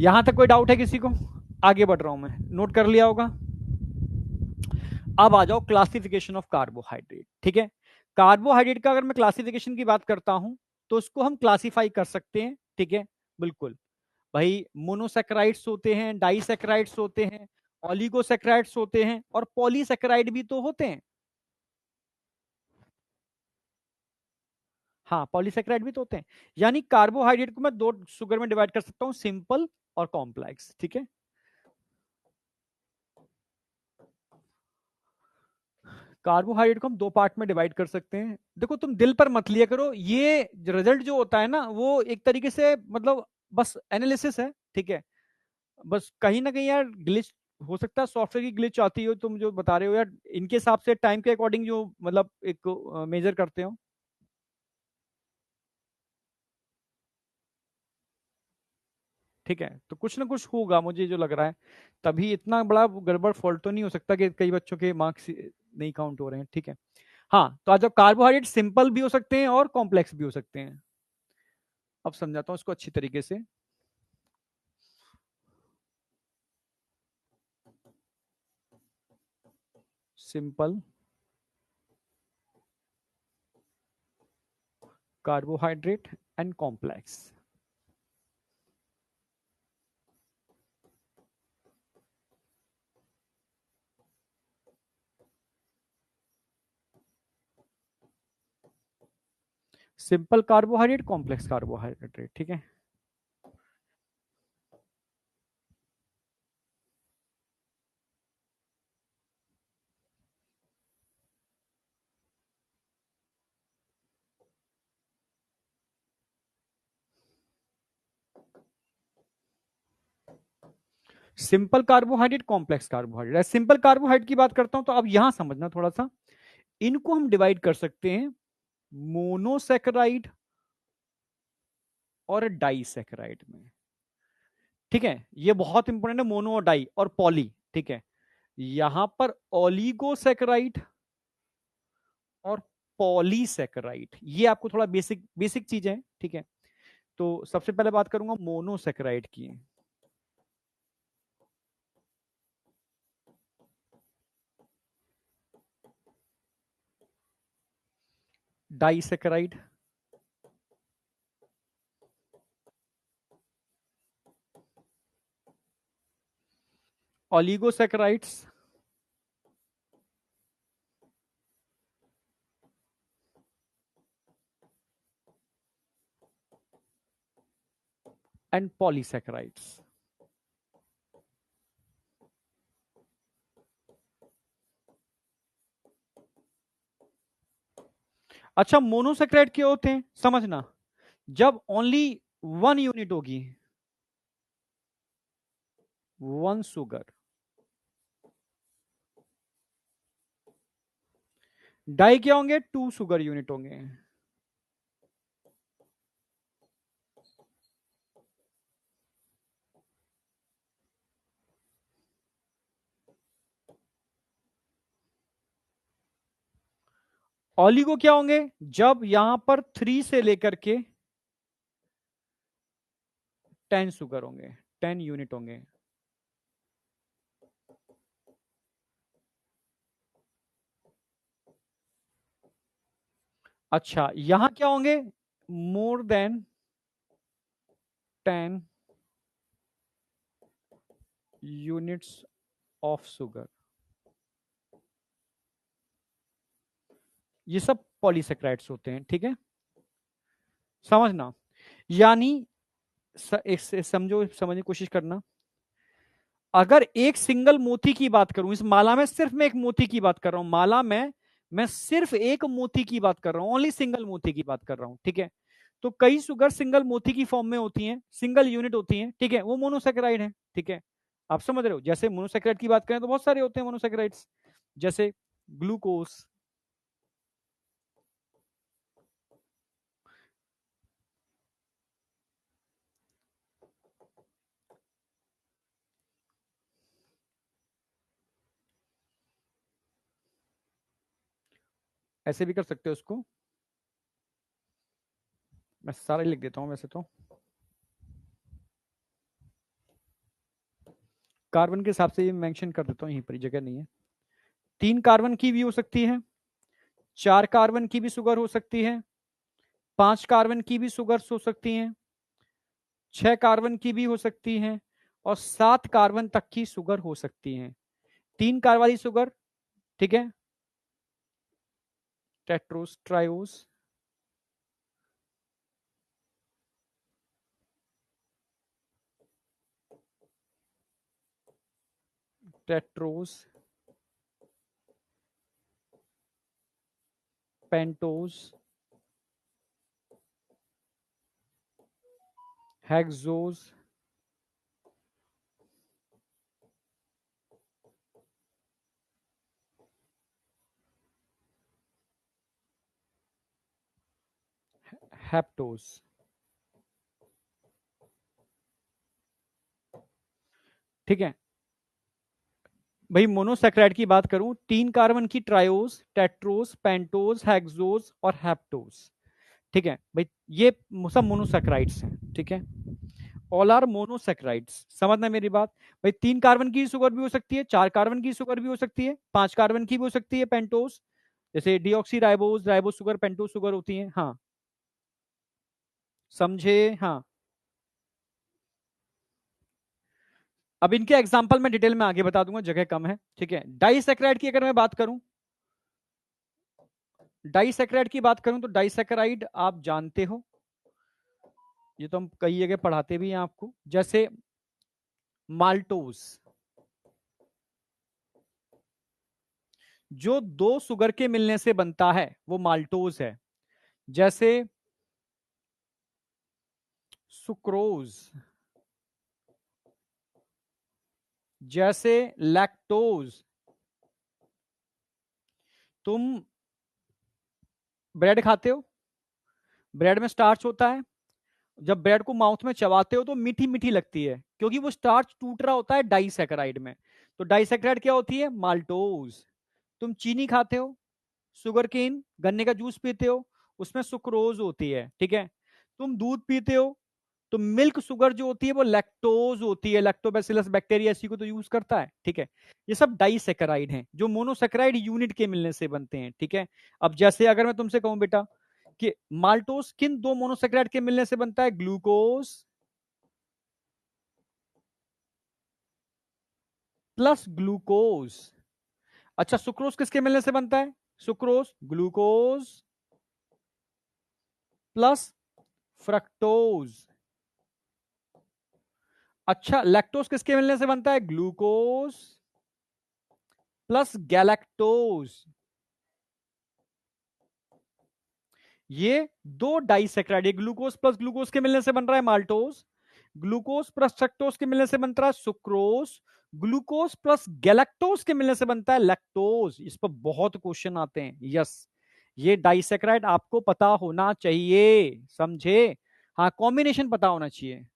यहां तक कोई डाउट है किसी को? आगे बढ़ रहा हूं मैं, नोट कर लिया होगा। अब आ जाओ क्लासिफिकेशन ऑफ कार्बोहाइड्रेट, ठीक है। कार्बोहाइड्रेट का अगर मैं क्लासिफिकेशन की बात करता हूं तो उसको हम क्लासिफाई कर सकते हैं, ठीक है, बिल्कुल। भाई मोनोसेक्राइड्स होते हैं, डाइसेक्राइड्स होते हैं, ऑलिगोसेक्राइड्स होते हैं और पॉलीसेक्राइड भी तो होते हैं। हाँ पॉलीसेक्राइड भी तो होते हैं। यानी कार्बोहाइड्रेट को मैं दो शुगर में डिवाइड कर सकता हूं, सिंपल और कॉम्प्लेक्स, ठीक है। कार्बोहाइड्रेट को हम दो पार्ट में डिवाइड कर सकते हैं। देखो तुम दिल पर मत लिया करो, ये रिजल्ट जो होता है ना वो एक तरीके से मतलब बस एनालिसिस है, ठीक है। बस कहीं ना कहीं यार ग्लिच हो सकता है, सॉफ्टवेयर की ग्लिच आती हो, तुम जो बता रहे हो यार इनके हिसाब से टाइम के अकॉर्डिंग जो मतलब एक मेजर करते हो। ठीक है, तो कुछ ना कुछ होगा मुझे जो लग रहा है, तभी इतना बड़ा गड़बड़ फॉल्ट तो नहीं हो सकता कि कई बच्चों के मार्क्स नहीं काउंट हो रहे हैं, ठीक है। हाँ तो आज कार्बोहाइड्रेट सिंपल भी हो सकते हैं और कॉम्प्लेक्स भी हो सकते हैं। अब समझाता हूँ इसको अच्छी तरीके से। Simple carbohydrate and complex. Simple carbohydrate, complex carbohydrate, ठीक है। Simple carbohydrate, complex carbohydrate. Simple carbohydrate की बात करता हूं तो अब यहां समझना थोड़ा सा, इनको हम डिवाइड कर सकते हैं मोनोसेकेराइड और डाइसेकेराइड में, ठीक है। ये बहुत इंपॉर्टेंट है, मोनो और डाई और पॉली, ठीक है। यहां पर ओलिगोसेकेराइड और पॉलीसेकेराइड, ये आपको थोड़ा बेसिक बेसिक चीजें हैं, ठीक है। तो सबसे पहले बात करूंगा मोनोसेकेराइड की। Disaccharide, oligosaccharides and polysaccharides. अच्छा मोनोसेक्राइड क्या होते हैं समझना, जब ओनली वन यूनिट होगी, वन सुगर। डाई क्या होंगे, टू सुगर यूनिट होंगे। ऑलिगो क्या होंगे, जब यहां पर थ्री से लेकर के 10 सुगर होंगे, 10 यूनिट होंगे। अच्छा यहां क्या होंगे, more than 10 units of sugar. ये सब पॉलीसेक्राइड्स होते हैं, ठीक है, समझना। यानी समझो, समझने की कोशिश करना। अगर एक सिंगल मोती की बात करूं, इस माला में सिर्फ मैं एक मोती की बात कर रहा हूं, माला में मैं सिर्फ एक मोती की बात कर रहा हूं, ओनली सिंगल मोती की बात कर रहा हूं, ठीक है। तो कई शुगर सिंगल मोती की फॉर्म में होती हैं, सिंगल यूनिट होती हैं, ठीक है, वो मोनोसेक्राइड है, ठीक है। आप समझ रहे हो, जैसे मोनोसेक्राइड की बात करें तो बहुत सारे होते हैं मोनोसेक्राइड्स, जैसे ग्लूकोज, ऐसे भी कर सकते हो उसको, मैं सारा लिख देता हूं वैसे तो। कार्बन के हिसाब से ये मेंशन कर देता हूं, यहीं पर जगह नहीं है। 3 कार्बन की भी हो सकती है, 4 कार्बन की भी शुगर हो सकती है, 5 कार्बन की भी शुगर हो सकती हैं, 6 कार्बन की भी हो सकती हैं, और 7 कार्बन तक की शुगर हो सकती हैं। 3 कार्बन वाली शुगर, ठीक है, tetrose, triose, tetrose, pentose, hexose, heptose, ठीक है। भाई मोनोसेक्राइड की बात करूं, 3 कार्बन की ट्रायोस, टेट्रोस, पेंटोस, हेक्सोस और हेप्टोस, ठीक है भाई, ये सब मोनोसेक्राइड्स हैं, ठीक है, ऑल आर मोनोसेक्राइड्स। समझना मेरी बात भाई, 3 कार्बन की शुगर भी हो सकती है, 4 कार्बन की शुगर भी हो सकती है, 5 कार्बन की भी हो सकती है, पेंटोस, जैसे deoxy ribose, ribose sugar, pentose sugar होती है, हाँ, समझे, हाँ। अब इनके एग्जाम्पल में डिटेल में आगे बता दूंगा, जगह कम है, ठीक है। डाइसेक्राइड की अगर मैं बात करूं, डाइसेक्राइड की बात करूं तो डाइसेक्राइड आप जानते हो, ये तो हम कई जगह पढ़ाते भी हैं आपको, जैसे माल्टोस, जो 2 शुगर के मिलने से बनता है वो माल्टोस है, जैसे सुक्रोज, जैसे लैक्टोज। तुम ब्रेड खाते हो, ब्रेड में स्टार्च होता है, जब ब्रेड को माउथ में चबाते हो तो मीठी मीठी लगती है, क्योंकि वो स्टार्च टूट रहा होता है डाइसैकेराइड में। तो डाइसैकेराइड क्या होती है, माल्टोज। तुम चीनी खाते हो, शुगर केन, गन्ने का जूस पीते हो, उसमें सुक्रोज होती है, ठीक है। तुम दूध पीते हो तो मिल्क शुगर जो होती है वो लैक्टोज होती है, लैक्टोबैसिलस बैक्टीरिया इसी को तो यूज करता है, ठीक है। ये सब डाइसैकेराइड हैं जो मोनोसैकेराइड यूनिट के मिलने से बनते हैं, ठीक है। अब जैसे अगर मैं तुमसे कहूं बेटा कि माल्टोस किन 2 मोनोसैकेराइड के मिलने से बनता है, ग्लूकोज प्लस ग्लूकोज। अच्छा, सुक्रोज किसके मिलने से बनता है, सुक्रोज ग्लूकोज प्लस फ्रक्टोज। अच्छा, लैक्टोज किसके मिलने से बनता है, ग्लूकोज प्लस गैलेक्टोज। ये 2 डाइसेक्राइड, ग्लूकोज प्लस ग्लूकोज के मिलने से बन रहा है माल्टोज, ग्लूकोज प्लस फ्रक्टोज के मिलने से बनता है सुक्रोज, ग्लूकोज प्लस गैलेक्टोज के मिलने से बनता है लैक्टोज। इस पर बहुत क्वेश्चन आते हैं, यस, ये डाइसेक्राइड आपको पता होना चाहिए, समझे, हाँ, कॉम्बिनेशन पता होना चाहिए।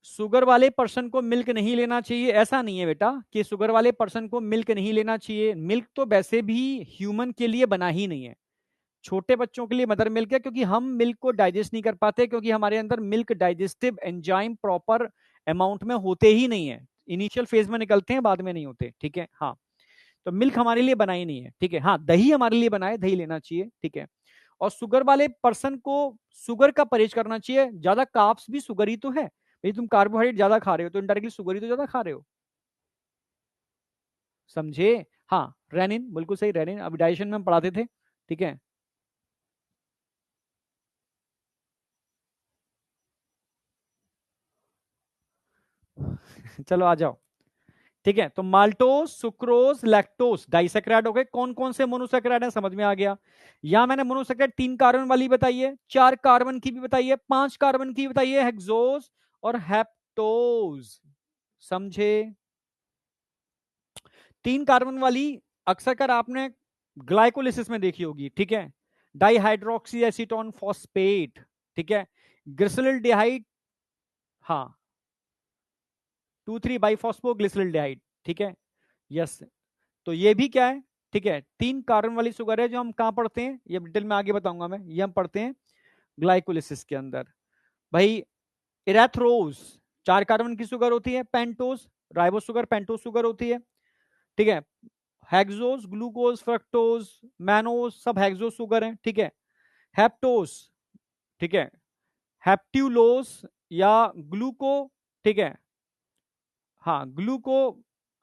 शुगर वाले पर्सन को मिल्क नहीं लेना चाहिए, ऐसा नहीं है बेटा कि शुगर वाले पर्सन को मिल्क नहीं लेना चाहिए। मिल्क तो वैसे भी ह्यूमन के लिए बना ही नहीं है, छोटे बच्चों के लिए मदर मिल्क है, क्योंकि हम मिल्क को डाइजेस्ट नहीं कर पाते, क्योंकि हमारे अंदर milk digestive enzyme proper amount में होते ही नहीं है, इनिशियल फेज में निकलते हैं, बाद में नहीं होते, ठीक है, हाँ। तो मिल्क हमारे लिए बना ही नहीं है, ठीक है, हाँ, दही हमारे लिए बना है, दही लेना चाहिए, ठीक है। और शुगर वाले पर्सन को शुगर का परहेज करना चाहिए। ज्यादा कार्ब्स भी शुगर ही तो है भाई, तुम कार्बोहाइड्रेट ज्यादा खा रहे हो तो इनडायरेक्टली शुगर ही तो ज्यादा खा रहे हो, समझे। हाँ, रेनिन बिल्कुल सही, रेनिन अभी डाइजेशन में हम पढ़ाते थे, ठीक है। चलो आ जाओ, ठीक है। तो माल्टोस, सुक्रोज, लैक्टोस डाइसेक्राइड हो गए। कौन कौन से मोनोसेक्राइड है समझ में आ गया। यहां मैंने मोनोसेक्राइड 3 कार्बन वाली बताई है, 4 कार्बन की भी बताई है, 5 कार्बन की बताई है, हेक्सोस और हेप्टोज, समझे। 3 कार्बन वाली अक्सर कर आपने ग्लाइकोलिसिस में देखी होगी, ठीक है। डाईहाइड्रोक्सी एसीटोन फॉस्फेट, ठीक है। ग्लिसरॉल्डिहाइड, हाँ, 2,3 बाईफॉस्फोग्लिसरॉल्डिहाइड, ठीक है। यस, तो ये भी क्या है, ठीक है, 3 कार्बन वाली शुगर है जो हम कहां पढ़ते हैं, ये डिटेल में आगे बताऊंगा मैं, ये हम पढ़ते हैं ग्लाइकोलिसिस के अंदर। भाई इरेथ्रोज 4 कार्बन की शुगर होती है, pentose ribose sugar, pentose sugar होती है, ठीक है। हेक्सोस, ग्लूकोज, फ्रक्टोज, मैनोज सब हेक्सोस शुगर है, ठीक है। हेप्टोस, ठीक है, हेप्ट्यूलोस या ग्लूको, ठीक है, हाँ ग्लूको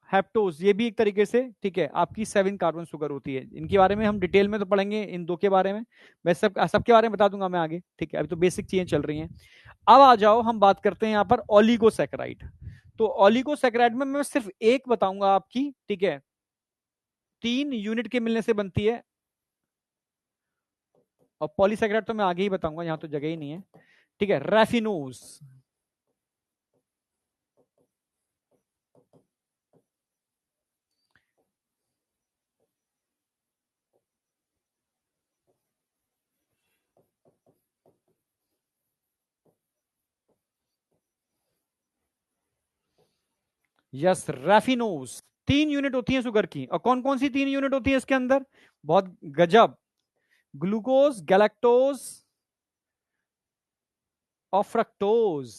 हेप्टोज, ये भी एक तरीके से, ठीक है, आपकी 7 कार्बन शुगर होती है। इनके बारे में हम डिटेल में तो पढ़ेंगे, इन दो के बारे में मैं सबके बारे में बता दूंगा मैं आगे, ठीक है। अभी तो बेसिक चीजें चल रही हैं। अब आ जाओ हम बात करते हैं यहाँ पर ओलिगोसैकेराइड। तो ओलिगोसैकेराइड में मैं सिर्फ एक बताऊंगा आपकी, ठीक है, 3 यूनिट के मिलने से बनती है। और पॉलीसैकेराइड तो मैं आगे ही बताऊंगा, यहाँ तो जगह ही नहीं है, ठीक है। रैफिनोज, यस रैफिनोज, 3 यूनिट होती है शुगर की। और कौन कौन सी 3 यूनिट होती है इसके अंदर, बहुत गजब, ग्लूकोज, गैलेक्टोज और फ्रक्टोज।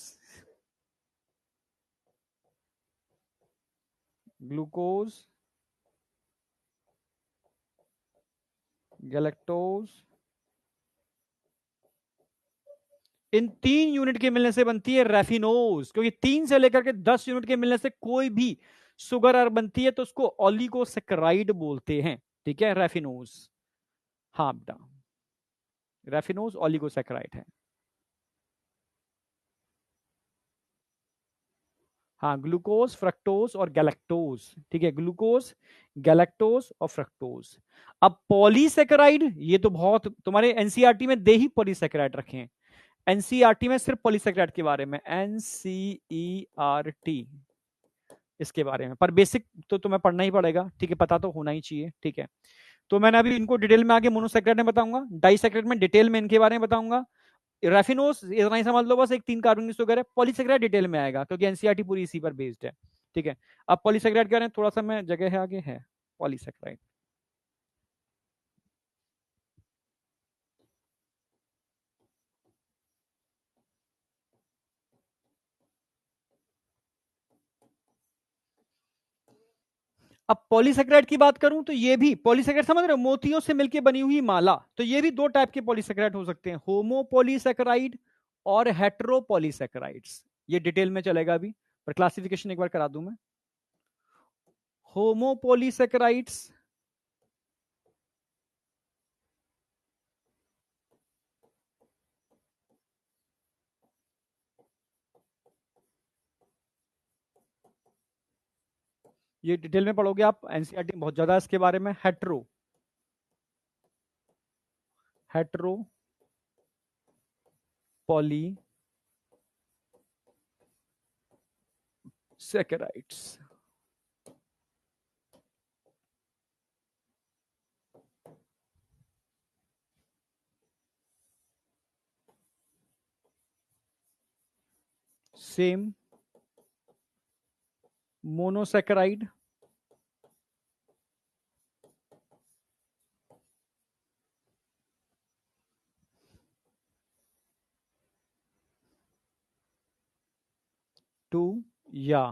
ग्लूकोज, गैलेक्टोज, इन 3 यूनिट के मिलने से बनती है रैफिनोज। क्योंकि 3 से लेकर के 10 यूनिट के मिलने से कोई भी शुगर अगर बनती है तो उसको ओलिगोसैकेराइड बोलते हैं, ठीक है, रैफिनोज। हाँ बेटा, रैफिनोज ओलिगोसैकेराइड है। हाँ, ग्लूकोज, फ्रक्टोज और गैलेक्टोज, ठीक है, ग्लूकोज, गैलेक्टोज और फ्रक्टोज। अब पॉलीसैकेराइड, ये तो बहुत तुम्हारे एनसीईआरटी में दे ही पॉलीसैकेराइड रखे हैं। एनसीईआरटी में सिर्फ पॉलीसैकेराइड के बारे में, एनसीईआरटी इसके बारे में, पर बेसिक तो तुम्हें पढ़ना ही पड़ेगा, ठीक है, पता तो होना ही चाहिए, ठीक है। तो मैंने अभी इनको डिटेल में आगे मोनोसैकेराइड में बताऊंगा, डाइसैकेराइड में डिटेल में इनके बारे में बताऊंगा। रैफिनोस इतना ही समझ लो बस, एक 3 कार्बन की शुगर है। पॉलीसैकेराइड डिटेल में आएगा क्योंकि एनसीईआरटी पूरी इसी पर बेस्ड है, ठीक है। अब पॉलीसैकेराइड कह रहे हैं, थोड़ा सा मैं जगह है आगे है पॉलीसैकेराइड। अब पॉलीसैकेराइड की बात करूं तो ये भी पॉलीसैकेराइड समझ रहे हो, मोतियों से मिलकर बनी हुई माला। तो ये भी 2 टाइप के पॉलीसैकेराइड हो सकते हैं, होमोपॉलीसैकेराइड और हेटेरोपॉलीसैकेराइड्स। ये डिटेल में चलेगा अभी, पर क्लासिफिकेशन एक बार करा दूं मैं। होमोपॉलीसैकेराइड्स, ये डिटेल में पढ़ोगे आप, एनसीईआरटी में बहुत ज्यादा इसके बारे में। Hetero, heteropolysaccharides, same monosaccharide, two या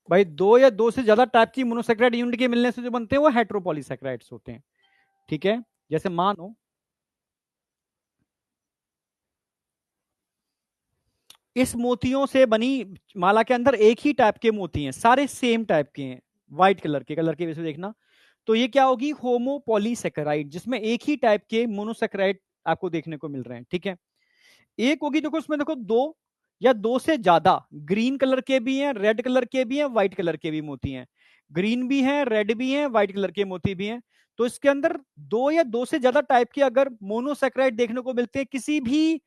भाई दो या दो से ज्यादा टाइप की मोनोसेक्राइड यूनिट के मिलने से जो बनते हैं वो हेट्रोपॉलीसेक्राइड्स होते हैं। ठीक है, जैसे मानो इस मोतियों से बनी माला के अंदर एक ही टाइप के मोती हैं, सारे सेम टाइप के हैं, व्हाइट कलर के वजह से देखना। तो ये क्या होगी, होमोपॉलीसेकेराइड, जिसमें एक ही टाइप के मोनोसेकेराइड आपको देखने को मिल रहे हैं। ठीक है, एक होगी, देखो उसमें देखो दो या दो से ज्यादा ग्रीन कलर के भी हैं, रेड कलर के भी हैं, व्हाइट कलर के भी मोती हैं। ग्रीन भी हैं, रेड भी हैं, व्हाइट कलर के मोती भी हैं। तो इसके अंदर दो या दो से ज्यादा टाइप के अगर मोनोसेक्राइड देखने को मिलते हैं किसी भी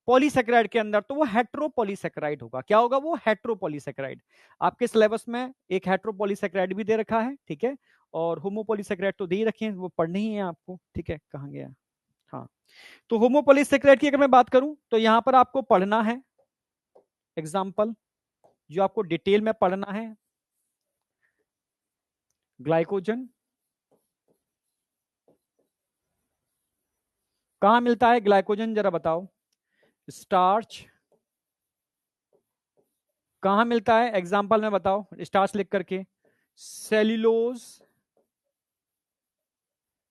पॉलीसेक्राइड के अंदर, तो वो हेट्रोपॉलीसेक्राइड होगा। क्या होगा वो, हेट्रोपॉलीसेक्राइड। आपके सिलेबस में एक हेट्रोपॉलीसेक्राइड भी दे रखा है, ठीक है, और होमोपॉलीसेक्राइड तो दे ही रखे हैं, वो पढ़ने ही है आपको। ठीक है, कहाँ गया, हाँ। तो होमोपॉलीसेक्राइड की अगर मैं बात करूं तो यहां पर आपको पढ़ना है एग्जाम्पल, जो आपको डिटेल में पढ़ना है। ग्लाइकोजन कहां मिलता है, ग्लाइकोजन जरा बताओ। स्टार्च कहां मिलता है, एग्जाम्पल में बताओ स्टार्च लिख करके। सेल्यूलोज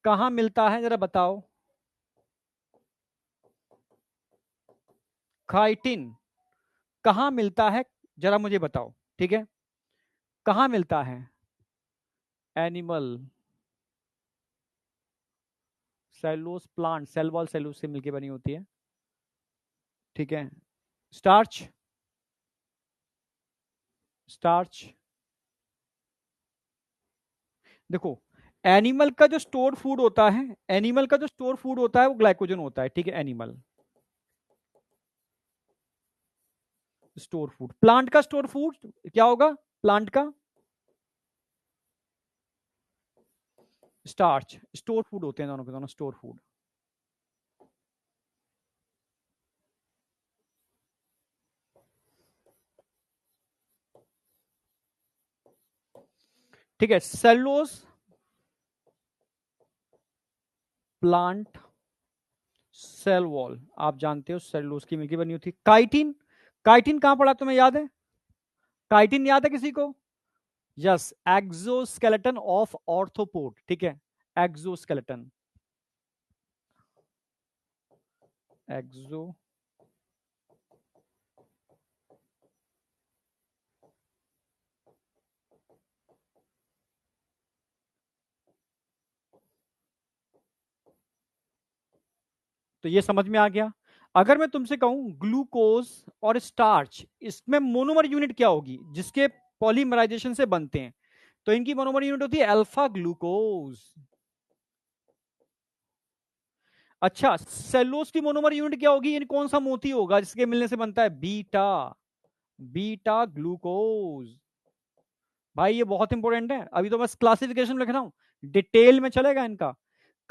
कहां मिलता है जरा बताओ। काइटिन कहां मिलता है, जरा मुझे बताओ। ठीक है, कहां मिलता है, animal cellulose plant, cell wall cellulose से मिलकर बनी होती है। ठीक है, स्टार्च स्टार्च देखो, एनिमल का जो स्टोर फूड होता है, एनिमल का जो स्टोर फूड होता है वो ग्लाइकोजन होता है। ठीक है, एनिमल स्टोर फूड, प्लांट का स्टोर फूड क्या होगा, प्लांट का स्टार्च। स्टोर फूड होते हैं दोनों के दोनों, स्टोर फूड। ठीक है, सेलुलोज प्लांट सेल वॉल, आप जानते हो सेलुलोज की मिलकर बनी होती है। काइटिन, काइटिन कहां पड़ा तुम्हें याद है, काइटिन याद है किसी को, यस, एक्सोस्केलेटन ऑफ ऑर्थोपोड। ठीक है, एक्सोस्केलेटन, एक्सो तो ये समझ में आ गया। अगर मैं तुमसे कहूं ग्लूकोज और स्टार्च, इसमें मोनोमर यूनिट क्या होगी जिसके पॉलीमराइजेशन से बनते हैं, तो इनकी मोनोमर यूनिट होती है अल्फा ग्लूकोज। अच्छा, सेलुलोज की मोनोमर यूनिट क्या होगी, इन कौन सा मोती होगा जिसके मिलने से बनता है, बीटा, बीटा ग्लूकोज। भाई ये बहुत इंपॉर्टेंट है, अभी तो बस क्लासिफिकेशन लिख रहा हूं, डिटेल में चलेगा इनका।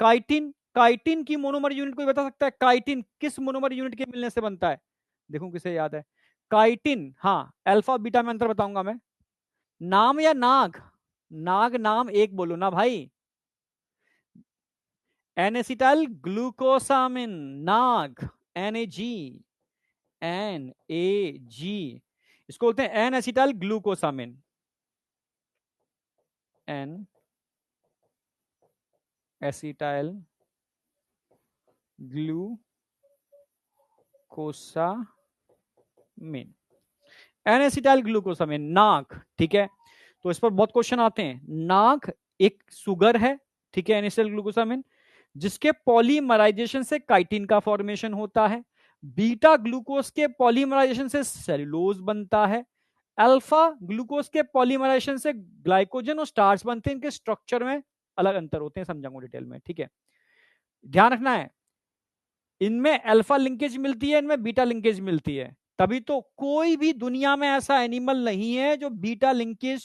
काइटिन, काइटिन की मोनोमर यूनिट कोई बता सकता है, काइटिन किस मोनोमर यूनिट के मिलने से बनता है, देखो किसे याद है। काइटिन, हाँ, अल्फा बीटा में अंतर बताऊंगा मैं। नाम या नाग, नाग नाम एक बोलो ना भाई। N acetyl glucosamine, NAG, NAG, NAG, इसको बोलते हैं N acetyl glucosamine, N acetyl glucosamine, N acetyl glucosamine, NAG. ठीक है, तो इस पर बहुत क्वेश्चन आते हैं। नाक एक सुगर है, ठीक है, एन एसिटाइल ग्लूकोसामिन, जिसके पॉलीमराइजेशन से काइटिन का फॉर्मेशन होता है। बीटा ग्लूकोज के पॉलीमराइजेशन से सेलुलोज बनता है। अल्फा ग्लूकोज के पॉलीमराइजेशन से ग्लाइकोजन और स्टार्च बनते हैं। इनके स्ट्रक्चर में अलग अंतर होते हैं, समझाऊंगा डिटेल में। ठीक है, ध्यान रखना है, इनमें अल्फा लिंकेज मिलती है, इनमें बीटा लिंकेज मिलती है। तभी तो कोई भी दुनिया में ऐसा एनिमल नहीं है जो बीटा लिंकेज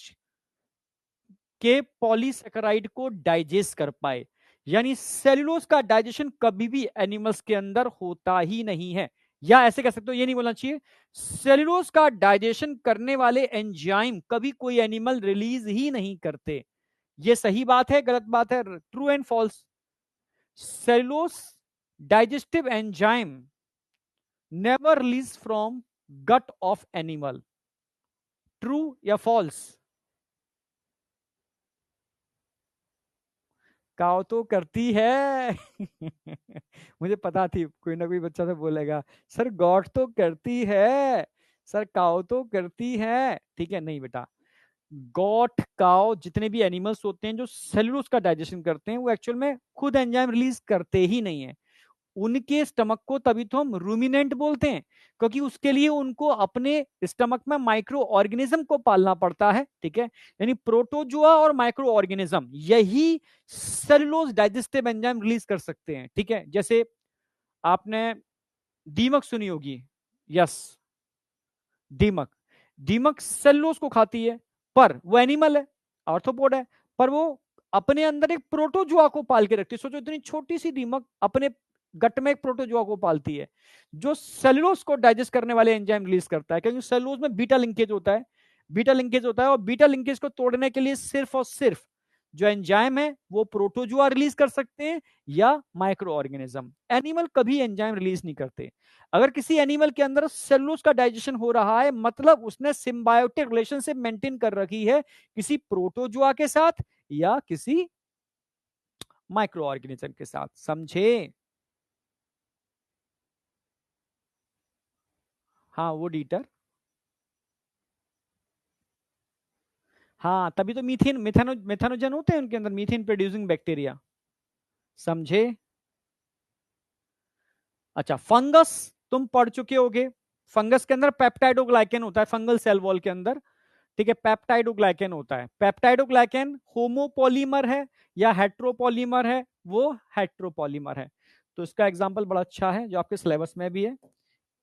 के पॉलीसेकेराइड को डाइजेस्ट कर पाए। यानी सेल्यूलोज का डाइजेशन कभी भी एनिमल्स के अंदर होता ही नहीं है, या ऐसे कह सकते हो, ये नहीं बोलना चाहिए, सेल्यूलोज का डाइजेशन करने वाले एंजाइम कभी कोई एनिमल रिलीज ही नहीं करते। ये सही बात है, गलत बात है, true and false. Cellulose digestive enzyme never release from gut of animal, true या फॉल्स? काव तो करती है। मुझे पता थी कोई ना कोई बच्चा तो बोलेगा सर गॉड तो करती है, सर काव तो करती है। ठीक है, नहीं बेटा, गॉट काव जितने भी एनिमल्स होते हैं जो सेल्यूलोज का डाइजेशन करते हैं वो एक्चुअल में खुद एंजाइम रिलीज करते ही नहीं है। उनके स्टमक को तभी तो हम रूमिनेंट बोलते हैं, क्योंकि उसके लिए उनको अपने स्टमक में माइक्रो ऑर्गेनिज्म को पालना पड़ता है। ठीक है, यानी प्रोटोजुआ और माइक्रो ऑर्गेनिज्म यही सेलुलोज डाइजेस्टिव एंजाइम रिलीज कर सकते हैं। ठीक है, जैसे आपने दीमक सुनी होगी। यस, दीमक, दीमक सेलुलोज को खाती है, पर वो एनिमल है, आर्थ्रोपोड है, पर वो अपने अंदर एक प्रोटोजुआ को पाल के रखती है। सोचो इतनी छोटी सी दीमक अपने गट में एक प्रोटोजुआ को पालती है जो सेलुलोज को डाइजेस्ट करने वाले एंजाइम रिलीज करता है, क्योंकि सेलुलोज में बीटा लिंकेज होता है, बीटा लिंकेज होता है, और बीटा लिंकेज को तोड़ने के लिए सिर्फ और सिर्फ जो एंजाइम है वो प्रोटोजुआ रिलीज कर सकते हैं या माइक्रो ऑर्गेनिज्म। एनिमल कभी एंजाइम रिलीज नहीं करते। अगर किसी एनिमल के अंदर सेलुलोज का डाइजेशन हो रहा है मतलब उसने सिम्बायोटिक रिलेशनशिप मेंटेन कर रखी है किसी प्रोटोजुआ के साथ या किसी माइक्रो ऑर्गेनिज्म के साथ। समझे? हाँ, वो डीटर। हाँ, तभी तो मीथेन मेथानोजन होते हैं उनके अंदर, मीथेन प्रोड्यूसिंग बैक्टीरिया। समझे? अच्छा, फंगस तुम पढ़ चुके होगे। फंगस के अंदर पेप्टाइडोग्लाइकेन होता है फंगल सेल वॉल के अंदर। ठीक है, पेप्टाइडोग्लाइकेन होता है। पेप्टाइडोग्लाइकेन होमोपॉलीमर है या हेट्रोपॉलीमर है? वो हेट्रोपॉलीमर है। तो इसका एग्जांपल बड़ा अच्छा है जो आपके सिलेबस में भी है,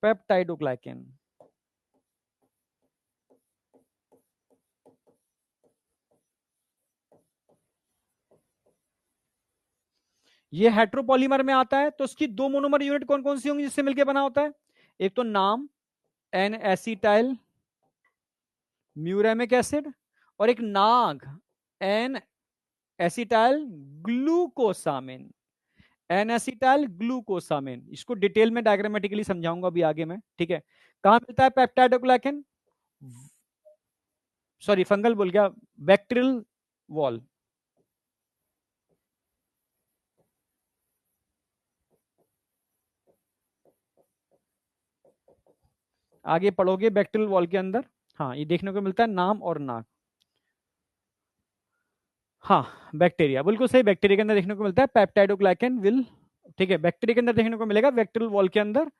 पेप्टाइडोग्लाइकेन। ये हेट्रोपॉलीमर में आता है, तो इसकी दो मोनोमर यूनिट कौन कौन सी होंगी जिससे मिलकर बना होता है? एक तो नाम एन एसिटाइल म्यूरेमिक एसिड, और एक NAG N acetyl glucosamine, N acetyl glucosamine. इसको डिटेल में डायग्रामेटिकली समझाऊंगा अभी आगे में। ठीक है, कहां मिलता है पेप्टाइडोग्लाइकेन? सॉरी, फंगल बोल गया, बैक्टीरियल वॉल। आगे पढ़ोगे बैक्टीरियल वॉल के अंदर। हाँ, ये देखने को मिलता है नाम और नाक। हाँ, बैक्टीरिया बिल्कुल सही, बैक्टीरिया के अंदर देखने को मिलता है पेप्टाइडोग्लाइकेन विल। ठीक है, बैक्टीरिया के अंदर देखने को मिलेगा बैक्टीरियल वॉल के अंदर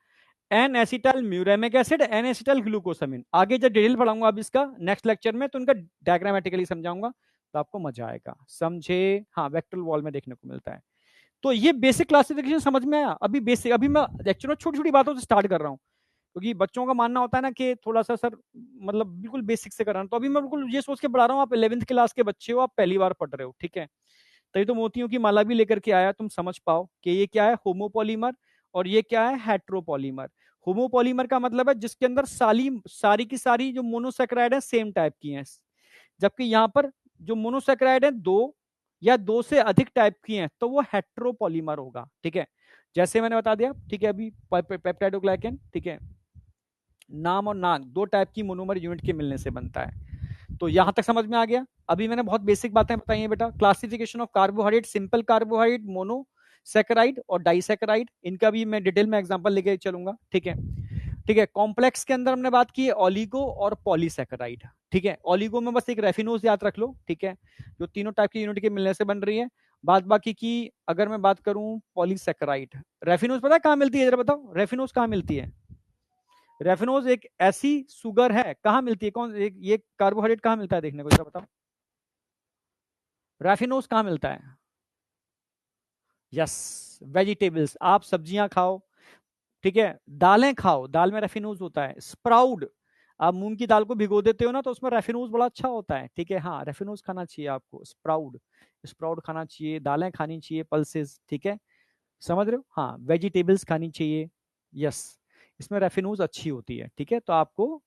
N acetyl muramic acid, N acetyl glucosamine. आगे जब डिटेल पढ़ाऊंगा अब इसका नेक्स्ट लेक्चर में तो इनका डायग्रामेटिकली समझाऊंगा, तो आपको मजा आएगा। समझे? हाँ, बैक्टीरियल वॉल में देखने को मिलता है। तो ये बेसिक क्लासिफिकेशन समझ में आया? अभी बेसिक, अभी मैं एक्चुअली छोटी छोटी बातों से स्टार्ट कर रहा हूँ, क्योंकि बच्चों का मानना होता है ना कि थोड़ा सा सर मतलब बिल्कुल बेसिक से कराना, तो अभी मैं बिल्कुल ये सोच के पढ़ा रहा हूँ आप 11th क्लास के बच्चे हो, आप पहली बार पढ़ रहे हो। ठीक है, तभी तो मोतियों की माला भी लेकर के आया, तुम समझ पाओ कि ये क्या है होमोपॉलीमर और ये क्या है हेट्रोपॉलीमर। होमोपॉलीमर का मतलब है जिसके अंदर सारी की सारी जो मोनोसेक्राइड है सेम टाइप की हैं, जबकि यहाँ पर जो मोनोसेक्राइड है दो या दो से अधिक टाइप की हैं तो वो हेट्रोपॉलीमर होगा। ठीक है, जैसे मैंने बता दिया। ठीक है, अभी पेप्टाइडोग्लाइकेन, ठीक है, नाम और नाक दो टाइप की मोनोमर यूनिट के मिलने से बनता है। तो यहां तक समझ में आ गया? अभी मैंने बहुत बेसिक बातें बताई हैं बेटा। Classification of carbohydrate, simple carbohydrate, mono saccharide और डाइसेकेराइड, इनका भी मैं डिटेल में एग्जांपल लेके चलूंगा। ठीक है, ठीक है। कॉम्प्लेक्स के अंदर हमने बात की है ओलिगो और पॉलीसेकेराइड। ठीक है, ओलिगो में बस एक रेफिनोज याद रख लो। ठीक है, जो तीनों टाइप की यूनिट के मिलने से बन रही है। बात बाकी की अगर मैं बात करूं पॉलीसेकेराइड, रेफिनोज पता है कहां मिलती है? जरा बताओ, रेफिनोज कहां मिलती है? रेफिनोज एक ऐसी सुगर है, कहां मिलती है? कौन एक ये कार्बोहाइड्रेट कहां मिलता है देखने को, जरा बताओ। रेफिनोज कहां मिलता है? यस, वेजिटेबल्स, आप सब्जियां खाओ, ठीक है, दालें खाओ, दाल में रेफिनोज होता है। स्प्राउड, आप मूंग की दाल को भिगो देते हो ना तो उसमें रेफिनोज बड़ा अच्छा होता है। ठीक है, हाँ, रेफिनोज खाना चाहिए आपको। स्प्राउड, स्प्राउड खाना चाहिए, दालें खानी चाहिए, पल्सेस। ठीक है, समझ रहे हो? हाँ, वेजिटेबल्स खानी चाहिए। यस, इसमें रेफिनोज अच्छी होती है। ठीक है, तो आपको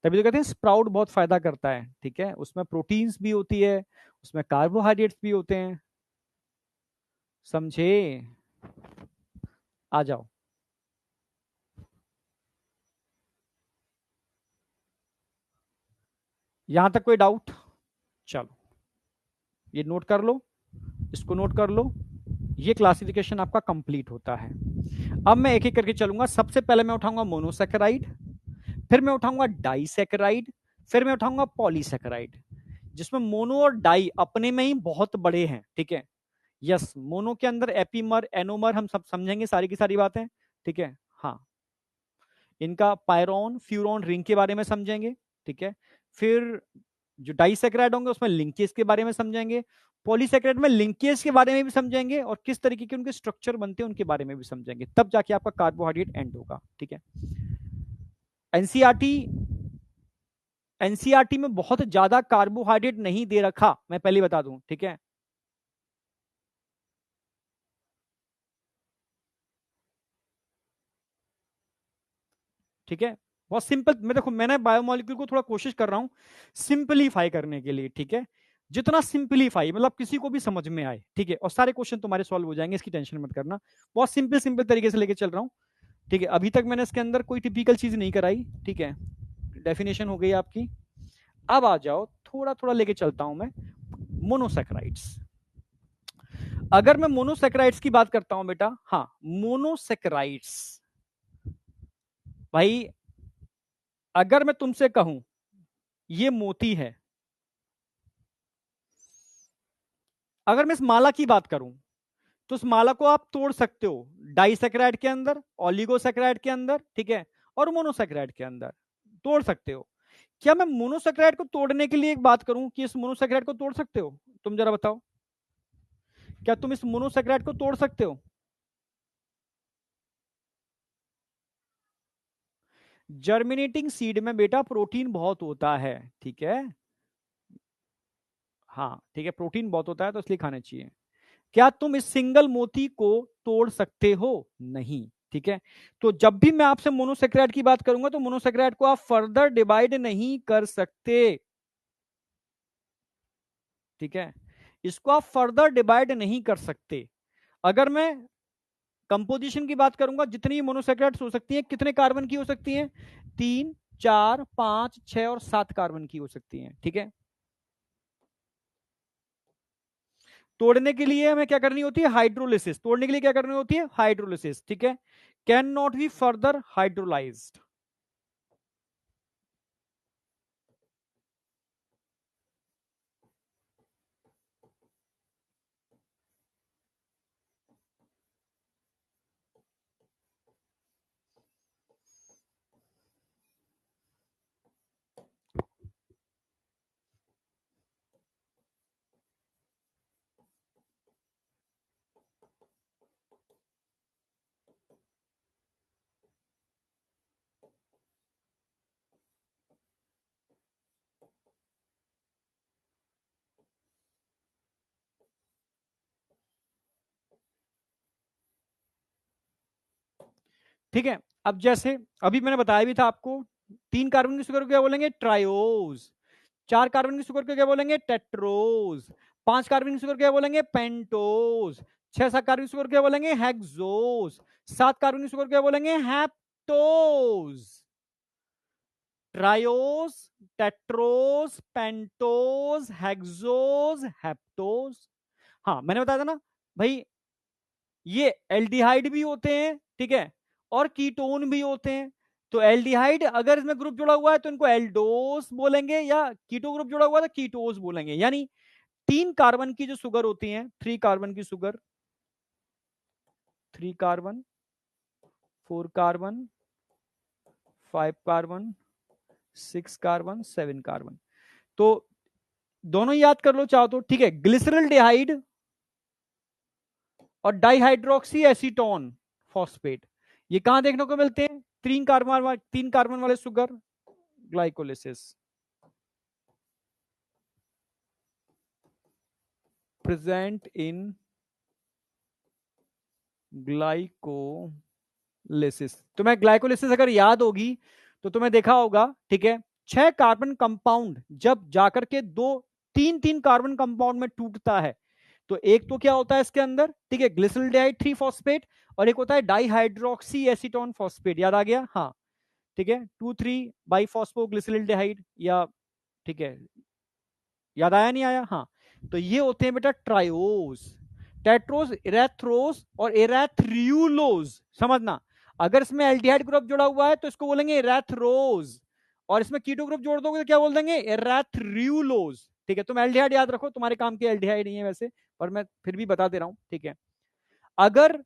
तभी तो कहते हैं स्प्राउट बहुत फायदा करता है। ठीक है, उसमें प्रोटीन्स भी होती है, उसमें कार्बोहाइड्रेट्स भी होते हैं। समझे? आ जाओ। यहां तक कोई डाउट? चलो ये नोट कर लो, इसको नोट कर लो, ये क्लासिफिकेशन आपका कंप्लीट होता है। अब मैं एक एक करके चलूंगा। सबसे पहले मैं उठाऊंगा मोनोसेकेराइड, फिर मैं उठाऊंगा डाइसेकेराइड, फिर मैं उठाऊंगा पॉलीसेकेराइड, जिसमें मोनो और डाई अपने में ही बहुत बड़े हैं, ठीक है। यस, मोनो के अंदर एपीमर, एनोमर, हम सब समझेंगे सारी की सारी बातें, ठीक है। हाँ, इनका पायरोन फ्यूरॉन रिंग के बारे में समझेंगे, ठीक है। फिर जो डाइसेक्राइड होंगे उसमें लिंकेज के बारे में समझेंगे, पॉलीसेक्राइड में लिंकेज के बारे में भी समझेंगे, और किस तरीके के उनके स्ट्रक्चर बनते हैं उनके बारे में भी समझेंगे, तब जाके आपका कार्बोहाइड्रेट एंड होगा, ठीक है। एनसीईआरटी, एनसीईआरटी में बहुत ज्यादा कार्बोहाइड्रेट नहीं दे रखा, मैं पहले बता दूं, ठीक है। ठीक है, बहुत सिंपल। मैं देखो, मैंने बायोमोलिक्यूल को थोड़ा कोशिश कर रहा हूं सिंपलीफाई करने के लिए, ठीक है। जितना सिंपलीफाई मतलब किसी को भी समझ में आए, ठीक है, और सारे क्वेश्चन तुम्हारे सॉल्व हो जाएंगे, इसकी टेंशन मत करना। बहुत सिंपल सिंपल तरीके से लेके चल रहा हूं, ठीक है। अभी तक मैंने इसके अंदर कोई टिपिकल चीज नहीं कराई, ठीक है। डेफिनेशन हो गई आपकी। अब आ जाओ, थोड़ा थोड़ा लेके चलता हूं मैं मोनोसेक्राइड्स। अगर मैं मोनोसेक्राइड्स की बात करता हूं बेटा, हाँ, मोनोसेक्राइड्स भाई, अगर मैं तुमसे कहूं ये मोती है, अगर मैं इस माला की बात करूं तो उस माला को आप तोड़ सकते हो डाइसेक्राइड के अंदर, ओलिगोसेक्राइड के अंदर, ठीक है, और मोनोसेक्राइड के अंदर तोड़ सकते हो। क्या मैं मोनोसेक्राइड को तोड़ने के लिए एक बात करूं कि इस मोनोसेक्राइड को तोड़ सकते हो? तुम जरा बताओ, क्या तुम इस मोनोसेक्राइड को तोड़ सकते हो? जर्मिनेटिंग सीड में बेटा प्रोटीन बहुत होता है, ठीक है। हाँ ठीक है, प्रोटीन बहुत होता है तो इसलिए खाने चाहिए। क्या तुम इस सिंगल मोती को तोड़ सकते हो? नहीं, ठीक है। तो जब भी मैं आपसे मोनोसेक्राइड की बात करूंगा तो मोनोसेक्राइड को आप फर्दर डिवाइड नहीं कर सकते, ठीक है। इसको आप फर्दर डिवाइड नहीं कर सकते। अगर मैं कंपोजिशन की बात करूंगा, जितनी मोनोसेक्राइड्स हो सकती हैं, कितने कार्बन की हो सकती हैं? 3, 4, 5, 6 और 7 कार्बन की हो सकती हैं, ठीक है। तोड़ने के लिए हमें क्या करनी होती है? हाइड्रोलिसिस। तोड़ने के लिए क्या करनी होती है? हाइड्रोलिसिस, ठीक है। Can not be further hydrolysed. ठीक है। अब जैसे अभी मैंने बताया भी था आपको, 3 कार्बन की शुगर को क्या बोलेंगे? ट्रायोज। 4 कार्बन की शुगर को क्या बोलेंगे? टेट्रोज। 5 कार्बन की शुगर क्या बोलेंगे? पेंटोज। 6 7 कार्बन की शुगर क्या बोलेंगे? हेक्सोज। 7 कार्बन की शुगर क्या बोलेंगे? Heptose. Triose, tetrose, pentose, hexose, heptose. हाँ, मैंने बताया था ना भाई, ये एल्डिहाइड भी होते हैं, ठीक है, और कीटोन भी होते हैं। तो एल्डिहाइड अगर इसमें ग्रुप जुड़ा हुआ है तो इनको एल्डोस बोलेंगे, या कीटो ग्रुप जुड़ा हुआ है तो कीटोस बोलेंगे। यानी 3 कार्बन की जो शुगर होती है, 3 कार्बन की sugar, 3 carbon, 4 carbon, 5 carbon, 6 carbon, 7 carbon. तो दोनों याद कर लो चाहो तो, ठीक है। ग्लिसरल डिहाइड और डाइहाइड्रोक्सी एसीटोन फॉस्फेट, ये कहां देखने को मिलते हैं? 3 कार्बन वाले sugar, glycolysis, present in glycolysis. तुम्हें ग्लाइकोलिसिस अगर याद होगी तो तुम्हें देखा होगा, ठीक है, 6 कार्बन कंपाउंड जब जाकर के 3 कार्बन कंपाउंड में टूटता है, तो एक तो क्या होता है इसके अंदर, ठीक है, ग्लिसरल्डिहाइड 3 फॉस्फेट, और एक होता है डाइहाइड्रोक्सी एसीटोन फॉस्फेट। याद आ गया? हाँ, ठीक है, 2,3 बाइफॉस्फोग्लिसरल्डिहाइड, या ठीक है, याद आया नहीं आया? हाँ, तो ये होते हैं बेटा ट्रायोज, टेट्रोज, इरेथ्रोज और इरेथ्रियूलोज। समझना, अगर इसमें एल्डिहाइड ग्रुप जुड़ा हुआ है तो इसको बोलेंगे इरेथ्रोज, और इसमें कीटो ग्रुप जोड़ दोगे तो क्या बोल देंगे? इरेथ्रियूलोज। ठीक है, तुम एल्डिहाइड याद रखो, तुम्हारे काम के एल्डिहाइड नहीं है वैसे, पर मैं फिर भी बता दे रहा हूं। ठीक है, अगर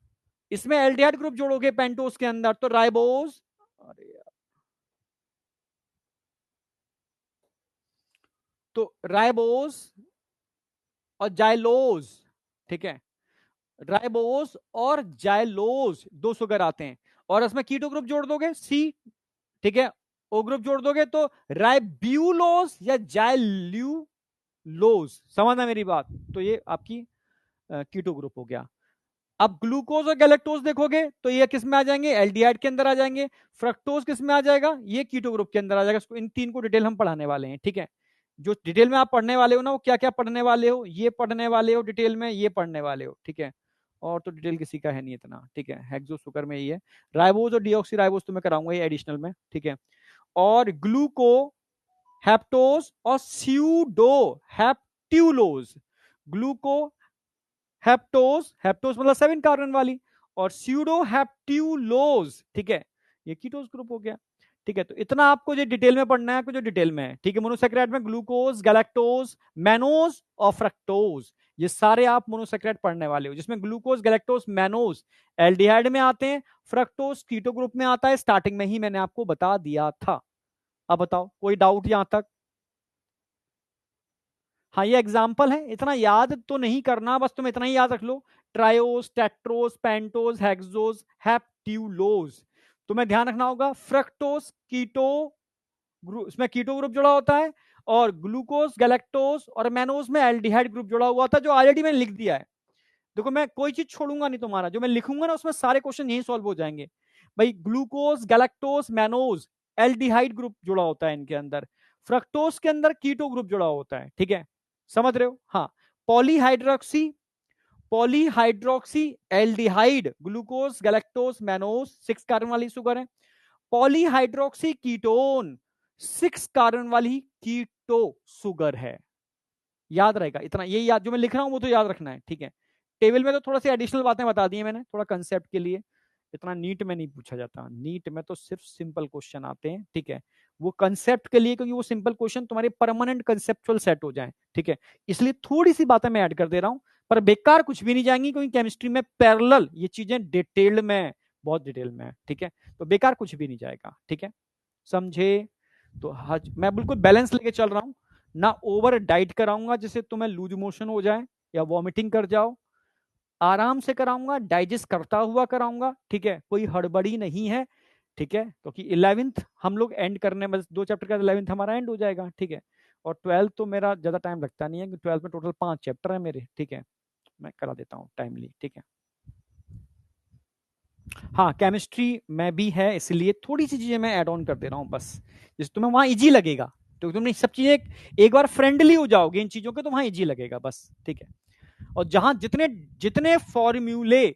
इसमें एल्डिहाइड ग्रुप जोड़ोगे पेंटोज के अंदर तो राइबोज, अरे यार, तो राइबोज और जाइलोज। ठीक है, राइबोस और जाइलोस दो शुगर आते हैं, और इसमें कीटो ग्रुप जोड़ दोगे सी, ठीक है, ओ ग्रुप जोड़ दोगे तो राइब्यूलोस या जाइल्यूलोस। समझना मेरी बात? तो ये आपकी कीटो ग्रुप हो गया। अब ग्लूकोज और गैलेक्टोज देखोगे तो ये किस में आ जाएंगे? एल्डिहाइड के अंदर आ जाएंगे। फ्रक्टोज किस में आ जाएगा? ये कीटो ग्रुप के अंदर आ जाएगा। इन तीन को डिटेल हम पढ़ाने वाले हैं। ठीक है, जो डिटेल में आप पढ़ने वाले हो ना, वो क्या क्या पढ़ने वाले हो? ये पढ़ने वाले हो डिटेल में, ये पढ़ने वाले हो। ठीक है, और तो डिटेल किसी का है नहीं इतना। ठीक है, हेक्सो सुगर में ही है। राइबोज और डीऑक्सी राइबोज तो मैं कराऊंगा ये एडिशनल में। ठीक है, और ग्लूको, हेप्टोज और स्यूडो हेप्ट्यूलोज। ग्लूको, हेप्टोज, हेप्टोज मतलब 7 कार्बन वाली, और स्यूडो हेप्ट्यूलोज। ठीक है, ये कीटोज ग्रुप हो गया। ठीक है, तो इतना आपको जो डिटेल में पढ़ना है, आपको जो डिटेल में है। ठीक है, मोनोसेक्राइड में ग्लूकोज, गैलेक्टोज, मैनोज और फ्रक्टोज, ये सारे आप मोनोसेक्राइड पढ़ने वाले हो, जिसमें ग्लूकोज, गैलेक्टोज, मैनोज एल्डिहाइड में आते हैं, फ्रक्टोज कीटो ग्रुप में आता है। स्टार्टिंग में ही मैंने आपको बता दिया था। अब बताओ, कोई डाउट यहां तक? हाँ, ये एग्जाम्पल है, इतना याद तो नहीं करना, बस तुम इतना ही याद रख लो। Triose, tetrose, pentose, hexose, heptulose. तुम्हें ध्यान रखना होगा फ्रक्टोस कीटो ग्रुप, इसमें कीटो ग्रुप जुड़ा होता है, और ग्लूकोज, गैलेक्टोस और मैनोज में एल्डिहाइड ग्रुप जुड़ा हुआ था, जो ऑलरेडी मैंने लिख दिया है। देखो, मैं कोई चीज छोड़ूंगा नहीं, तुम्हारा जो मैं लिखूंगा ना उसमें सारे क्वेश्चन यही सॉल्व हो जाएंगे। भाई, glucose, galactose, mannose aldehyde group जुड़ा होता है इनके अंदर, फ्रक्टोज के अंदर कीटो ग्रुप जुड़ा होता है। ठीक है, समझ रहे हो? हाँ, polyhydroxy, polyhydroxy aldehyde, glucose, galactose, mannose 6 carbon वाली शुगर है। पॉलीहाइड्रोक्सी कीटोन 6 कार्बन वाली कीटो शुगर है। याद रहेगा इतना, ये याद जो मैं लिख रहा हूं वो तो याद रखना है। ठीक है, टेबल में तो थोड़ा सी एडिशनल बातें बता दी है मैंने, थोड़ा कंसेप्ट के लिए। इतना नीट में नहीं पूछा जाता, नीट में तो सिर्फ सिंपल क्वेश्चन आते हैं। ठीक है, वो कंसेप्ट के लिए, क्योंकि वो सिंपल क्वेश्चन तुम्हारे परमानेंट कंसेप्चुअल सेट हो जाए। ठीक है, इसलिए थोड़ी सी बातें मैं ऐड कर दे रहा हूं, पर बेकार कुछ भी नहीं जाएंगी, क्योंकि केमिस्ट्री में पैरेलल ये चीजें डिटेल्ड में, बहुत डिटेल में है। ठीक है, तो बेकार कुछ भी नहीं जाएगा। ठीक है, समझे? तो हज मैं बिल्कुल बैलेंस लेके चल रहा हूं, ना ओवर डाइट कराऊंगा जिससे तुम्हें लूज मोशन हो जाए या वॉमिटिंग कर जाओ। आराम से कराऊंगा, डाइजेस्ट करता हुआ कराऊंगा। ठीक है, कोई हड़बड़ी नहीं है। ठीक है, क्योंकि 11th हम लोग एंड करने में, 2 चैप्टर का 11th हमारा एंड हो जाएगा। ठीक है, और 12th तो मेरा ज्यादा टाइम लगता नहीं है, क्योंकि 12th में टोटल 5 चैप्टर है मेरे। ठीक है, मैं करा देता हूँ टाइमली। ठीक है, हाँ, केमिस्ट्री में भी है, इसलिए थोड़ी सी चीजें मैं ऐड ऑन कर दे रहा हूँ बस, जिससे तुम्हें वहां इजी लगेगा। तो तुमने सब चीजें एक बार फ्रेंडली हो जाओगे इन चीजों के, तो वहां इजी लगेगा बस। ठीक है, और जहां जितने जितने फॉर्म्यूले,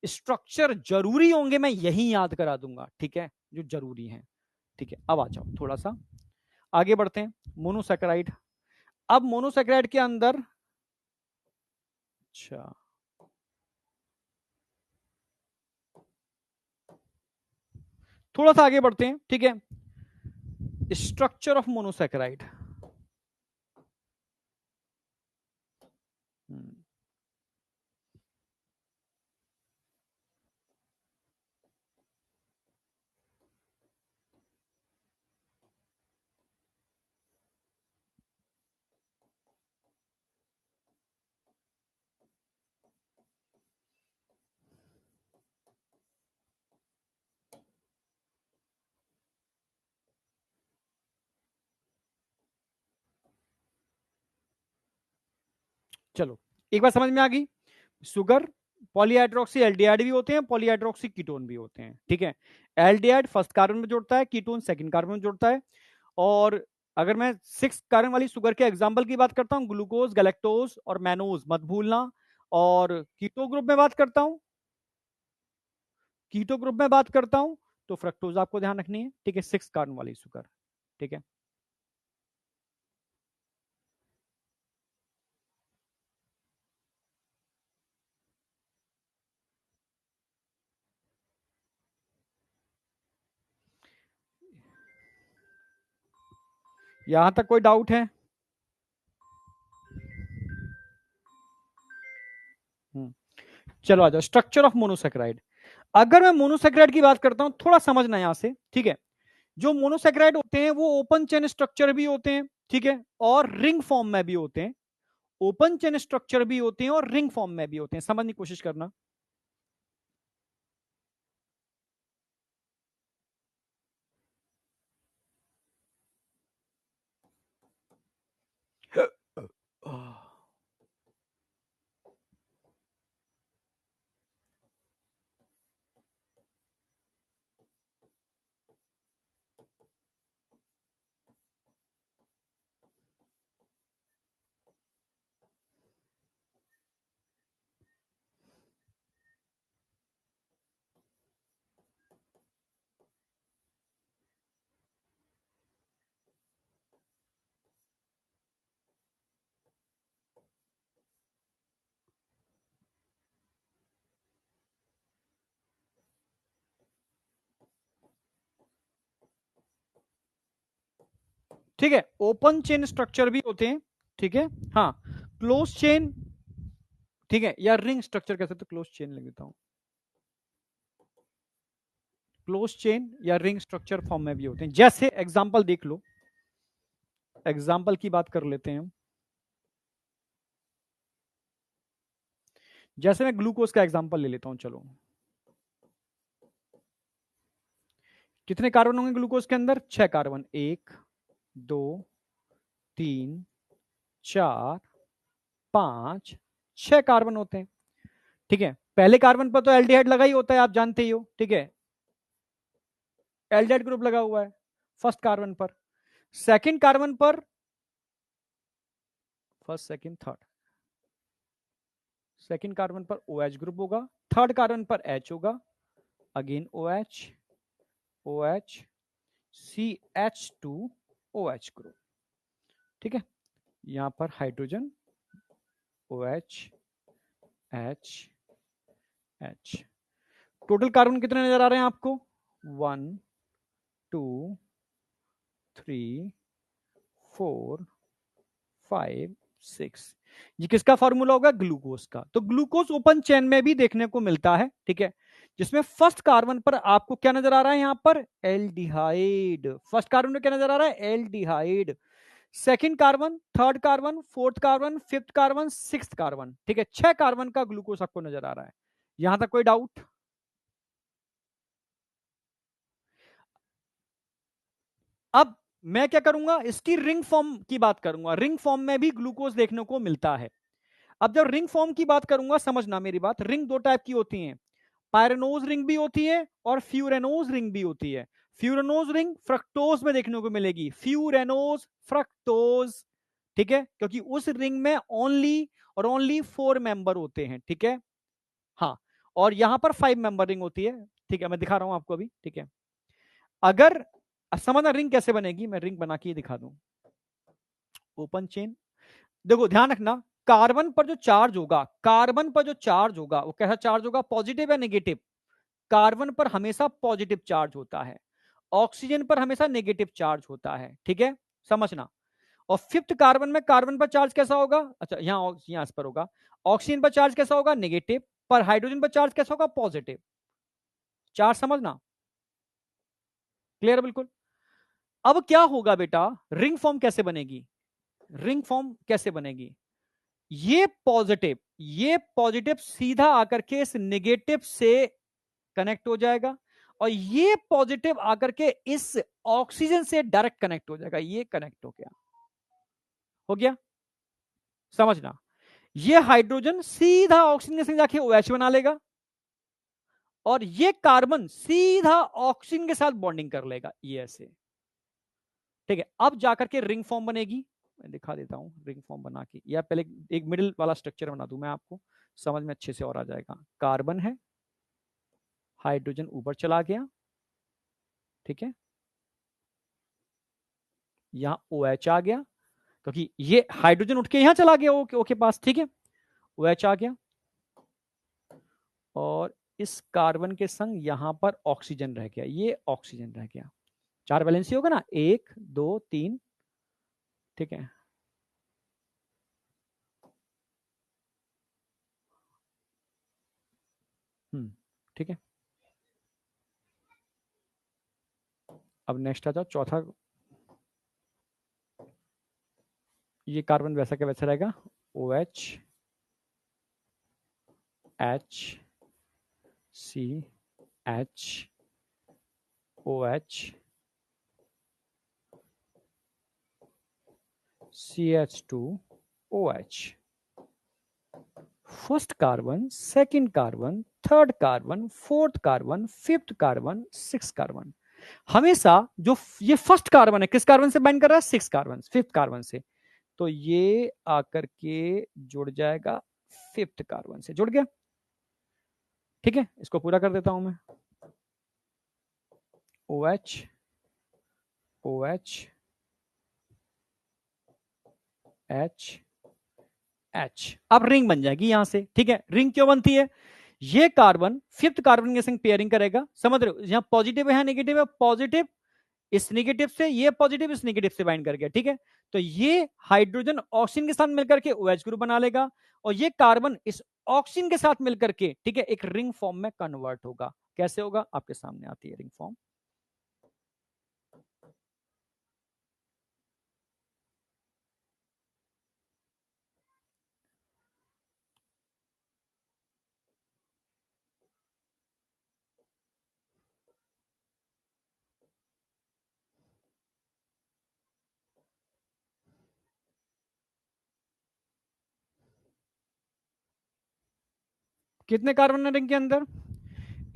स्ट्रक्चर जरूरी होंगे, मैं यही याद करा दूंगा। ठीक है, जो जरूरी है। ठीक है, अब आ जाओ, थोड़ा सा आगे बढ़ते हैं। मोनोसेक्राइड, अब मोनोसेक्राइड के अंदर, अच्छा, थोड़ा सा आगे बढ़ते हैं। ठीक है, स्ट्रक्चर ऑफ मोनोसेक्राइड। चलो, एक बार समझ में आ गई। शुगर, पॉलीहाइड्रोक्सी एल्डिहाइड भी होते हैं, पॉलीहाइड्रोक्सी कीटोन भी होते हैं। ठीक है, एल्डिहाइड फर्स्ट कार्बन में जुड़ता है, कीटोन सेकंड कार्बन में जुड़ता है। और अगर मैं 6 कार्बन वाली शुगर के एग्जांपल की बात करता हूं, ग्लूकोज, गैलेक्टोज और मैनोज, मत भूलना। और कीटो ग्रुप में बात करता हूं, कीटो ग्रुप में बात करता हूं, तो फ्रक्टोज आपको ध्यान रखनी है। ठीक है, 6 कार्बन वाली शुगर। ठीक है, यहां तक कोई डाउट है? चलो आ जाओ, स्ट्रक्चर ऑफ मोनोसेक्राइड। अगर मैं मोनोसेक्राइड की बात करता हूं, थोड़ा समझना यहां से, ठीक है। जो मोनोसेक्राइड होते हैं वो ओपन चेन स्ट्रक्चर भी होते हैं, ठीक है, और रिंग फॉर्म में भी होते हैं। ओपन चेन स्ट्रक्चर भी होते हैं और रिंग फॉर्म में भी होते हैं, समझने की कोशिश करना। ठीक है, ओपन चेन स्ट्रक्चर भी होते हैं, ठीक है। हाँ, क्लोज चेन, ठीक है, या रिंग स्ट्रक्चर कह सकते, क्लोज चेन लिख देता हूं। क्लोज चेन या रिंग स्ट्रक्चर फॉर्म में भी होते हैं। जैसे एग्जांपल देख लो, एग्जांपल की बात कर लेते हैं। जैसे मैं ग्लूकोज का एग्जांपल ले लेता हूं, चलो। कितने कार्बन होंगे ग्लूकोज के अंदर? 6 कार्बन, 1 2 3 4 5 6 कार्बन होते हैं, ठीक है। पहले कार्बन पर तो एल्डिहाइड लगा ही होता है, आप जानते ही हो, ठीक है। एल्डिहाइड ग्रुप लगा हुआ है फर्स्ट कार्बन पर। सेकंड कार्बन पर first second third, second carbon पर OH ग्रुप होगा, थर्ड कार्बन पर H होगा, again OH OH CH2OH group, ठीक है। यहां पर hydrogen OH H H। Total carbon कितने नजर आ रहे हैं आपको? 1 2 3 4 5 6। ये किसका फॉर्मूला होगा? ग्लूकोज का। तो ग्लूकोज ओपन चेन में भी देखने को मिलता है, ठीक है, जिसमें फर्स्ट कार्बन पर आपको क्या नजर आ रहा है? यहां पर एल्डिहाइड। फर्स्ट कार्बन में क्या नजर आ रहा है? Aldehyde. Second carbon, third carbon, fourth carbon, fifth carbon, sixth carbon, ठीक है, 6 कार्बन का ग्लूकोज आपको नजर आ रहा है। यहां तक कोई डाउट? अब मैं क्या करूंगा, इसकी रिंग फॉर्म की बात करूंगा। रिंग फॉर्म में भी ग्लूकोज देखने को मिलता है। अब जब रिंग फॉर्म की बात करूंगा, समझना मेरी बात, रिंग दो टाइप की होती हैं। पायरेनोज रिंग भी होती है और फ्यूरेनोज रिंग भी होती है। फ्यूरेनोज रिंग फ्रक्टोज में देखने को मिलेगी, फ्यूरेनोज फ्रक्टोज, ठीक है, क्योंकि उस रिंग में ओनली और ओनली 4 मेंबर होते हैं, ठीक है। हाँ, और यहां पर 5 मेंबर रिंग होती है, ठीक है, मैं दिखा रहा हूं आपको अभी, ठीक है। अगर समझना रिंग कैसे बनेगी, मैं रिंग बना के दिखा दूं। ओपन चेन, देखो ध्यान रखना, कार्बन पर जो चार्ज होगा, कार्बन पर जो चार्ज होगा वो कैसा चार्ज होगा? पॉजिटिव या नेगेटिव? कार्बन पर हमेशा पॉजिटिव चार्ज होता है, ऑक्सीजन पर हमेशा नेगेटिव चार्ज होता है, ठीक है, समझना। और फिफ्थ कार्बन में कार्बन पर चार्ज कैसा होगा? अच्छा, यहां इस पर होगा। ऑक्सीजन पर चार्ज कैसा होगा? नेगेटिव। पर हाइड्रोजन पर चार्ज कैसा होगा? पॉजिटिव। चार्ज समझना, क्लियर बिल्कुल। अब क्या होगा बेटा, रिंग फॉर्म कैसे बनेगी? रिंग फॉर्म कैसे बनेगी? ये पॉजिटिव सीधा आकर के इस नेगेटिव से कनेक्ट हो जाएगा, और ये पॉजिटिव आकर के इस ऑक्सीजन से डायरेक्ट कनेक्ट हो जाएगा। ये कनेक्ट हो गया, हो गया, समझना। ये हाइड्रोजन सीधा ऑक्सीजन के संग जाके OH बना लेगा, और ये कार्बन सीधा ऑक्सीजन के साथ बॉन्डिंग कर लेगा, ये ऐसे, ठीक है। अब जाकर के रिंग फॉर्म बनेगी। मैं दिखा देता हूं रिंग फॉर्म बना के, या पहले एक मिडिल वाला स्ट्रक्चर बना दूं मैं आपको, समझ में अच्छे से और आ जाएगा। कार्बन है, हाइड्रोजन ऊपर चला गया, ठीक है, यहां OH आ गया, क्योंकि ये हाइड्रोजन उठ के यहां चला गया O के पास, ठीक है, OH आ गया, और इस कार्बन के संग यहां पर ऑक्सीजन रह गया, ये ऑक्सीजन रह गया। 4 वैलेंसी होगा ना, 1 2 3 ठीक है। ठीक है। अब नेक्स्ट आ जाओ, चौथा। ये कार्बन वैसा का वैसा रहेगा, OH H C H OH CH2OH। First carbon, second carbon, third carbon, fourth carbon, fifth carbon, six carbon. हमेशा जो ये फर्स्ट कार्बन है किस कार्बन से बाइंड कर रहा है? सिक्स कार्बन, फिफ्थ कार्बन से। तो ये आकर के जुड़ जाएगा फिफ्थ कार्बन से, जुड़ गया। ठीक है, इसको पूरा कर देता हूं मैं। OH OH H H, अब रिंग बन जाएगी यहां से। ठीक है, रिंग क्यों बनती है? ये कार्बन फिफ्थ कार्बन के संग पेयरिंग करेगा, समझ रहे हो? यहां पॉजिटिव है, नेगेटिव है, पॉजिटिव इस नेगेटिव से, ये पॉजिटिव इस नेगेटिव से बाइंड कर गया। ठीक है, तो ये हाइड्रोजन ऑक्सीजन के साथ मिलकर के OH ग्रुप बना लेगा, और ये कार्बन इस ऑक्सीजन के साथ मिलकर के, ठीक है, एक रिंग फॉर्म में कन्वर्ट होगा। कैसे होगा? आपके सामने आती है रिंग फॉर्म। कितने कार्बन है रिंग के अंदर?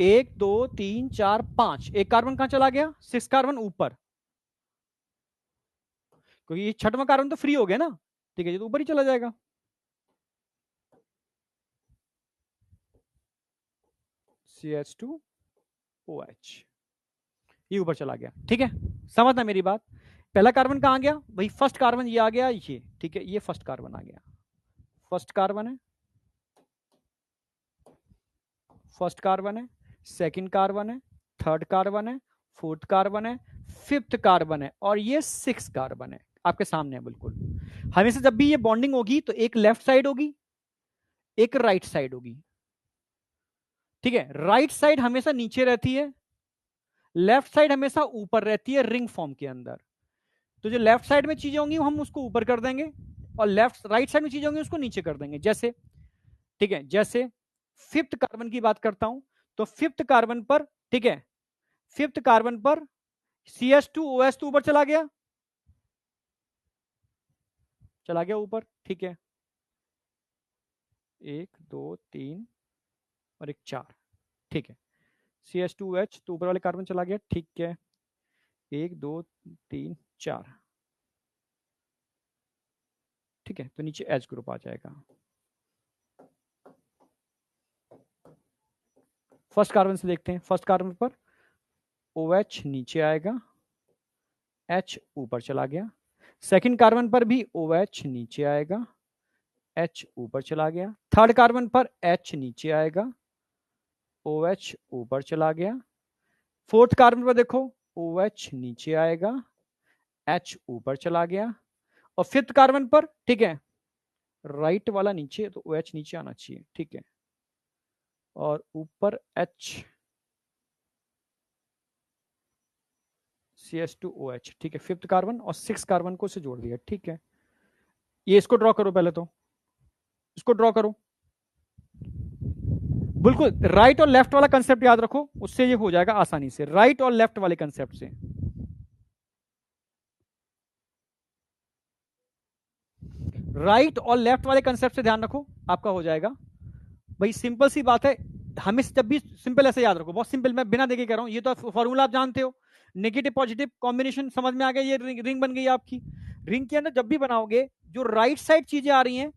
एक, दो, तीन, चार, पांच। एक कार्बन कहां चला गया? सिक्स कार्बन ऊपर, क्योंकि ये छठवां कार्बन तो फ्री हो गया ना। ठीक है, ये तो ऊपर ही चला जाएगा। CH2OH, ये ऊपर चला गया। ठीक है, समझना मेरी बात। पहला कार्बन कहां गया भाई? फर्स्ट कार्बन ये आ गया, ये। ठीक है, ये फर्स्ट कार्बन आ गया। फर्स्ट कार्बन है, फर्स्ट कार्बन है, सेकंड कार्बन है, थर्ड कार्बन है, फोर्थ कार्बन है, फिफ्थ कार्बन है, और ये सिक्स कार्बन है। आपके सामने है बिल्कुल। हमेशा जब भी ये बॉन्डिंग होगी तो एक लेफ्ट साइड होगी, एक राइट साइड होगी। ठीक है, राइट साइड हमेशा नीचे रहती है, लेफ्ट साइड हमेशा ऊपर रहती है रिंग फॉर्म के अंदर। तो जो लेफ्ट साइड में चीजें होंगी हम उसको ऊपर कर देंगे, और लेफ्ट राइट साइड में चीजें होंगी उसको नीचे कर देंगे। जैसे, ठीक है, जैसे फिफ्थ कार्बन की बात करता हूं, तो फिफ्थ कार्बन पर, ठीक है, फिफ्थ कार्बन पर CH2OH तो ऊपर चला गया, चला गया ऊपर। ठीक है, एक, दो, तीन और एक, चार। ठीक है, CH2OH तो ऊपर वाले कार्बन चला गया। ठीक है, एक, दो, तीन, चार। ठीक है, तो नीचे H ग्रुप आ जाएगा। फर्स्ट कार्बन से देखते हैं। फर्स्ट कार्बन पर OH नीचे आएगा, H ऊपर चला गया। सेकंड कार्बन पर भी OH नीचे आएगा, H ऊपर चला गया। थर्ड कार्बन पर H नीचे आएगा, OH ऊपर चला गया। फोर्थ कार्बन पर देखो, OH नीचे आएगा, H ऊपर चला गया। और फिफ्थ कार्बन पर, ठीक है, राइट वाला नीचे, तो OH नीचे आना चाहिए। ठीक है, और ऊपर H, CH2OH। ठीक है, फिफ्थ कार्बन और सिक्स कार्बन को से जोड़ दिया। ठीक है, ये इसको ड्रॉ करो, पहले तो इसको ड्रॉ करो। बिल्कुल राइट और लेफ्ट वाला कंसेप्ट याद रखो, उससे ये हो जाएगा आसानी से। राइट और लेफ्ट वाले कंसेप्ट से, राइट और लेफ्ट वाले कंसेप्ट से ध्यान रखो, आपका हो जाएगा। भाई सिंपल सी बात है, हमें जब भी सिंपल ऐसे याद रखो, बहुत सिंपल, मैं बिना देखे कह रहा हूं। ये तो फॉर्मूला आप जानते हो, नेगेटिव पॉजिटिव कॉम्बिनेशन समझ में आ गया। ये रिंग बन गई आपकी। रिंग के अंदर जब भी बनाओगे, जो राइट साइड चीजें आ रही हैं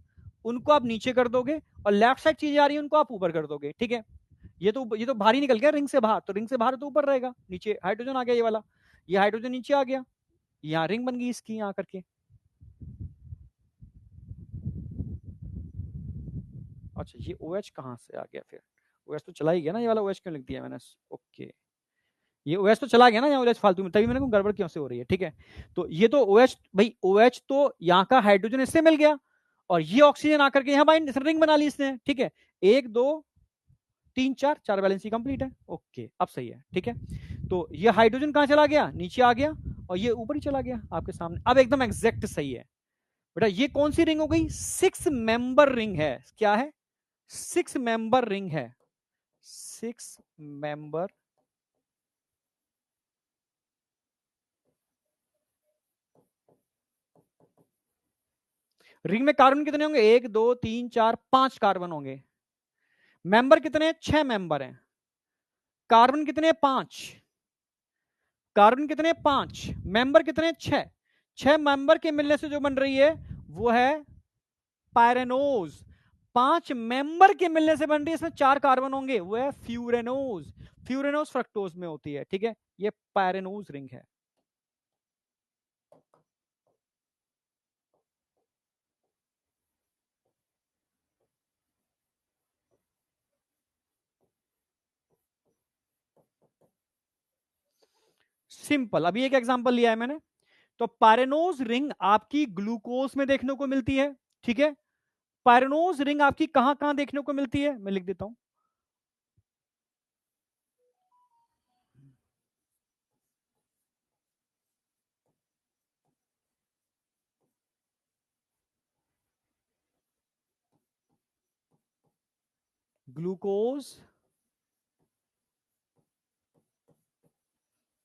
उनको आप नीचे कर दोगे, और लेफ्ट साइड चीजें आ रही हैं उनको आप ऊपर कर दोगे। ठीक है, ये तो बाहर ही निकल गया रिंग से बाहर, तो रिंग से बाहर तो ऊपर रहेगा, नीचे हाइड्रोजन आ गया ये वाला, ये हाइड्रोजन नीचे आ गया, यहाँ रिंग बन गई इसकी यहाँ करके। अच्छा, ये OH कहाँ से आ गया फिर? OH तो चला ही गया ना, ये वाला OH क्यों लिख दिया मैंने? ओके, ये OH तो चला गया ना यहाँ OH फालतू में, तभी मैंने कहा गड़बड़ क्यों से हो रही है, ठीक है। तो ये तो OH भाई, OH तो यहाँ का हाइड्रोजन इससे मिल गया, और ये ऑक्सीजन आकर के यहाँ बाइंड रिंग बना ली इसने, ठीक है। 1 2 3 4, 4 वैलेंसी कंप्लीट है, ओके अब सही है, ठीक है। तो ये हाइड्रोजन कहाँ चला गया, नीचे आ गया, और ये ऊपर ही चला गया आपके सामने, अब एकदम एग्जैक्ट सही है। बेटा ये कौन सी रिंग हो गई, 6 मेंबर रिंग है, क्या है, 6 मेंबर रिंग है, 6 मेंबर रिंग में कार्बन कितने होंगे, 1 2 3 4 5 कार्बन होंगे। मेंबर कितने, 6 मेंबर हैं। कार्बन कितने, 5। कार्बन कितने, 5। मेंबर कितने, 6। 6 मेंबर के मिलने से जो बन रही है वो है पायरेनोज। 5 मेंबर के मिलने से बन रही है, इसमें 4 कार्बन होंगे, वो है फ्यूरेनोज। फ्यूरेनोज फ्रक्टोज में होती है, ठीक है। ये पायरेनोज रिंग है। सिंपल, अभी एक एग्जांपल लिया है मैंने। तो पायरेनोज रिंग आपकी ग्लूकोज में देखने को मिलती है, ठीक है। पायरेनोज रिंग आपकी कहां कहां देखने को मिलती है, मैं लिख देता हूं। ग्लूकोज,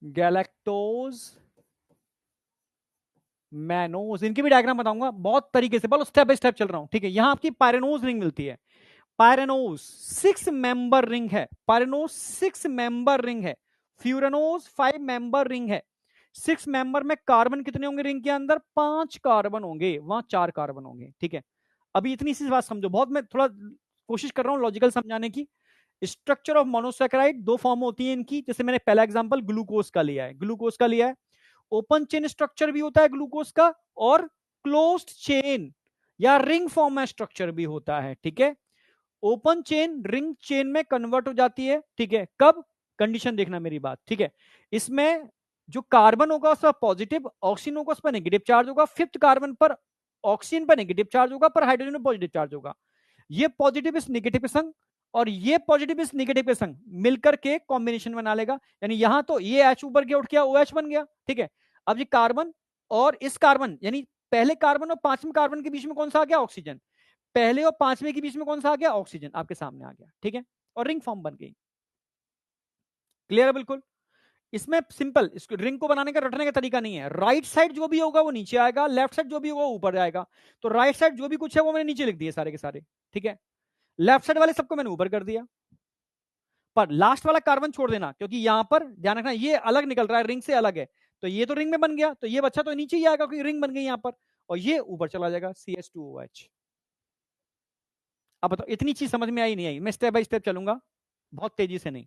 गैलेक्टोज, मैनोज, इनकी भी डायग्राम बताऊंगा बहुत तरीके से, बोलो स्टेप बाय स्टेप चल रहा हूं, ठीक है। यहां आपकी पायरेनोज रिंग मिलती है। पायरेनोज 6 मेंबर रिंग है, पायरेनोज 6 मेंबर रिंग है। फ्यूरेनोज 5 मेंबर रिंग है। 6 मेंबर में कार्बन कितने होंगे रिंग के अंदर, 5 कार्बन होंगे, वहां 4 कार्बन होंगे, ठीक है। अभी इतनी सी बात समझो, बहुत मैं थोड़ा कोशिश कर रहा हूं लॉजिकल समझाने की। स्ट्रक्चर ऑफ मोनोसेकेराइड दो फॉर्म होती है इनकी, जैसे मैंने पहला एग्जांपल ग्लूकोज का लिया है, ग्लूकोज का लिया है। ओपन चेन स्ट्रक्चर भी होता है ग्लूकोज का, और क्लोज्ड चेन या रिंग फॉर्म में स्ट्रक्चर भी होता है, ठीक है। ओपन चेन रिंग चेन में कन्वर्ट हो जाती है, ठीक है। कब, कंडीशन देखना मेरी बात, ठीक है। इसमें जो कार्बन होगा उसका पॉजिटिव, ऑक्सीजन होगा उस पर नेगेटिव चार्ज होगा, फिफ्थ कार्बन पर ऑक्सीजन पर नेगेटिव चार्ज होगा, पर हाइड्रोजन में पॉजिटिव चार्ज होगा। ये पॉजिटिव इस नेगेटिव के संग, और ये पॉजिटिव इस नेगेटिव के संग मिलकर के कॉम्बिनेशन बना लेगा, यानी यहां तो ये एच ऊपर गया, उठ गया, ओ एच बन गया, ठीक है। अब ये कार्बन और इस कार्बन, यानी पहले कार्बन और पांचवें कार्बन के बीच में कौन सा आ गया, ऑक्सीजन। पहले और पांचवें के बीच में कौन सा आ गया, ऑक्सीजन आपके सामने आ गया, ठीक है। और रिंग फॉर्म बन गई। क्लियर है बिल्कुल। इसमें सिंपल, इसको रिंग को बनाने का रटने का तरीका नहीं है। राइट साइड जो भी होगा वो नीचे आएगा, लेफ्ट साइड जो भी होगा ऊपर जाएगा। तो राइट साइड जो भी कुछ है वो मैंने नीचे लिख दिए सारे के सारे, ठीक है। लेफ्ट साइड वाले सबको मैंने ऊपर कर दिया, पर लास्ट वाला कार्बन छोड़ देना, क्योंकि यहां पर ध्यान रखना ये अलग निकल रहा है, रिंग से अलग है। तो ये तो रिंग में बन गया, तो ये बच्चा तो नीचे ही आएगा क्योंकि रिंग बन गई यहां पर, और ये ऊपर चला जाएगा CH2OH। अब बताओ इतनी चीज समझ में आई नहीं आई, मैं स्टेप बाय स्टेप चलूंगा, बहुत तेजी से नहीं।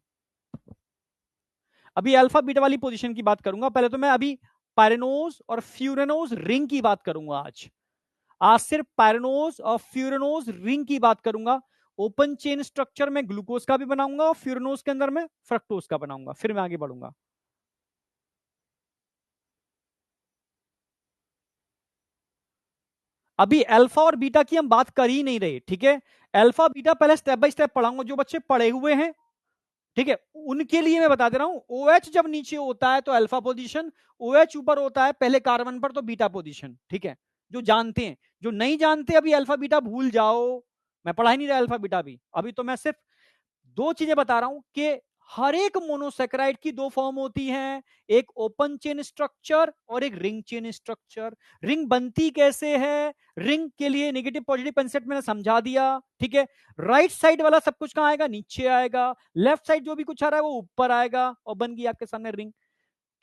अभी अल्फा बीटा वाली पोजीशन की बात करूंगा, पहले तो मैं अभी पायरेनोज और फ्यूरेनोज रिंग की बात करूंगा आज। आज सिर्फ पायरेनोज और फ्यूरेनोज रिंग की बात करूंगा। ओपन चेन स्ट्रक्चर में ग्लूकोज का भी बनाऊंगा, और फ्यूरेनोज के अंदर में फ्रक्टोज का बनाऊंगा, फिर मैं आगे बढ़ूंगा। अभी अल्फा और बीटा की हम बात कर ही नहीं रहे, ठीक है। अल्फा बीटा पहले स्टेप बाय स्टेप पढ़ाऊंगा, जो बच्चे पढ़े हुए हैं, ठीक है, उनके लिए मैं बता दे रहा हूं। OH जब नीचे होता है तो अल्फा पोजीशन, OH ऊपर होता है पहले कार्बन पर तो बीटा पोजीशन, ठीक है। जो जानते हैं, जो नहीं जानते अभी अल्फा बीटा भूल जाओ, मैं पढ़ा ही नहीं रहा अल्फा बीटा भी। अभी तो मैं सिर्फ दो चीजें बता रहा हूं कि हर एक मोनोसेकेराइड की दो फॉर्म होती हैं, एक ओपन चेन स्ट्रक्चर और एक रिंग चेन स्ट्रक्चर। रिंग बनती कैसे है, रिंग के लिए नेगेटिव पॉजिटिव कंसेप्ट मैंने समझा दिया, ठीक है। राइट साइड वाला सब कुछ कहां आएगा, नीचे आएगा। लेफ्ट साइड जो भी कुछ आ रहा है वो ऊपर आएगा, और बन गई आपके सामने रिंग,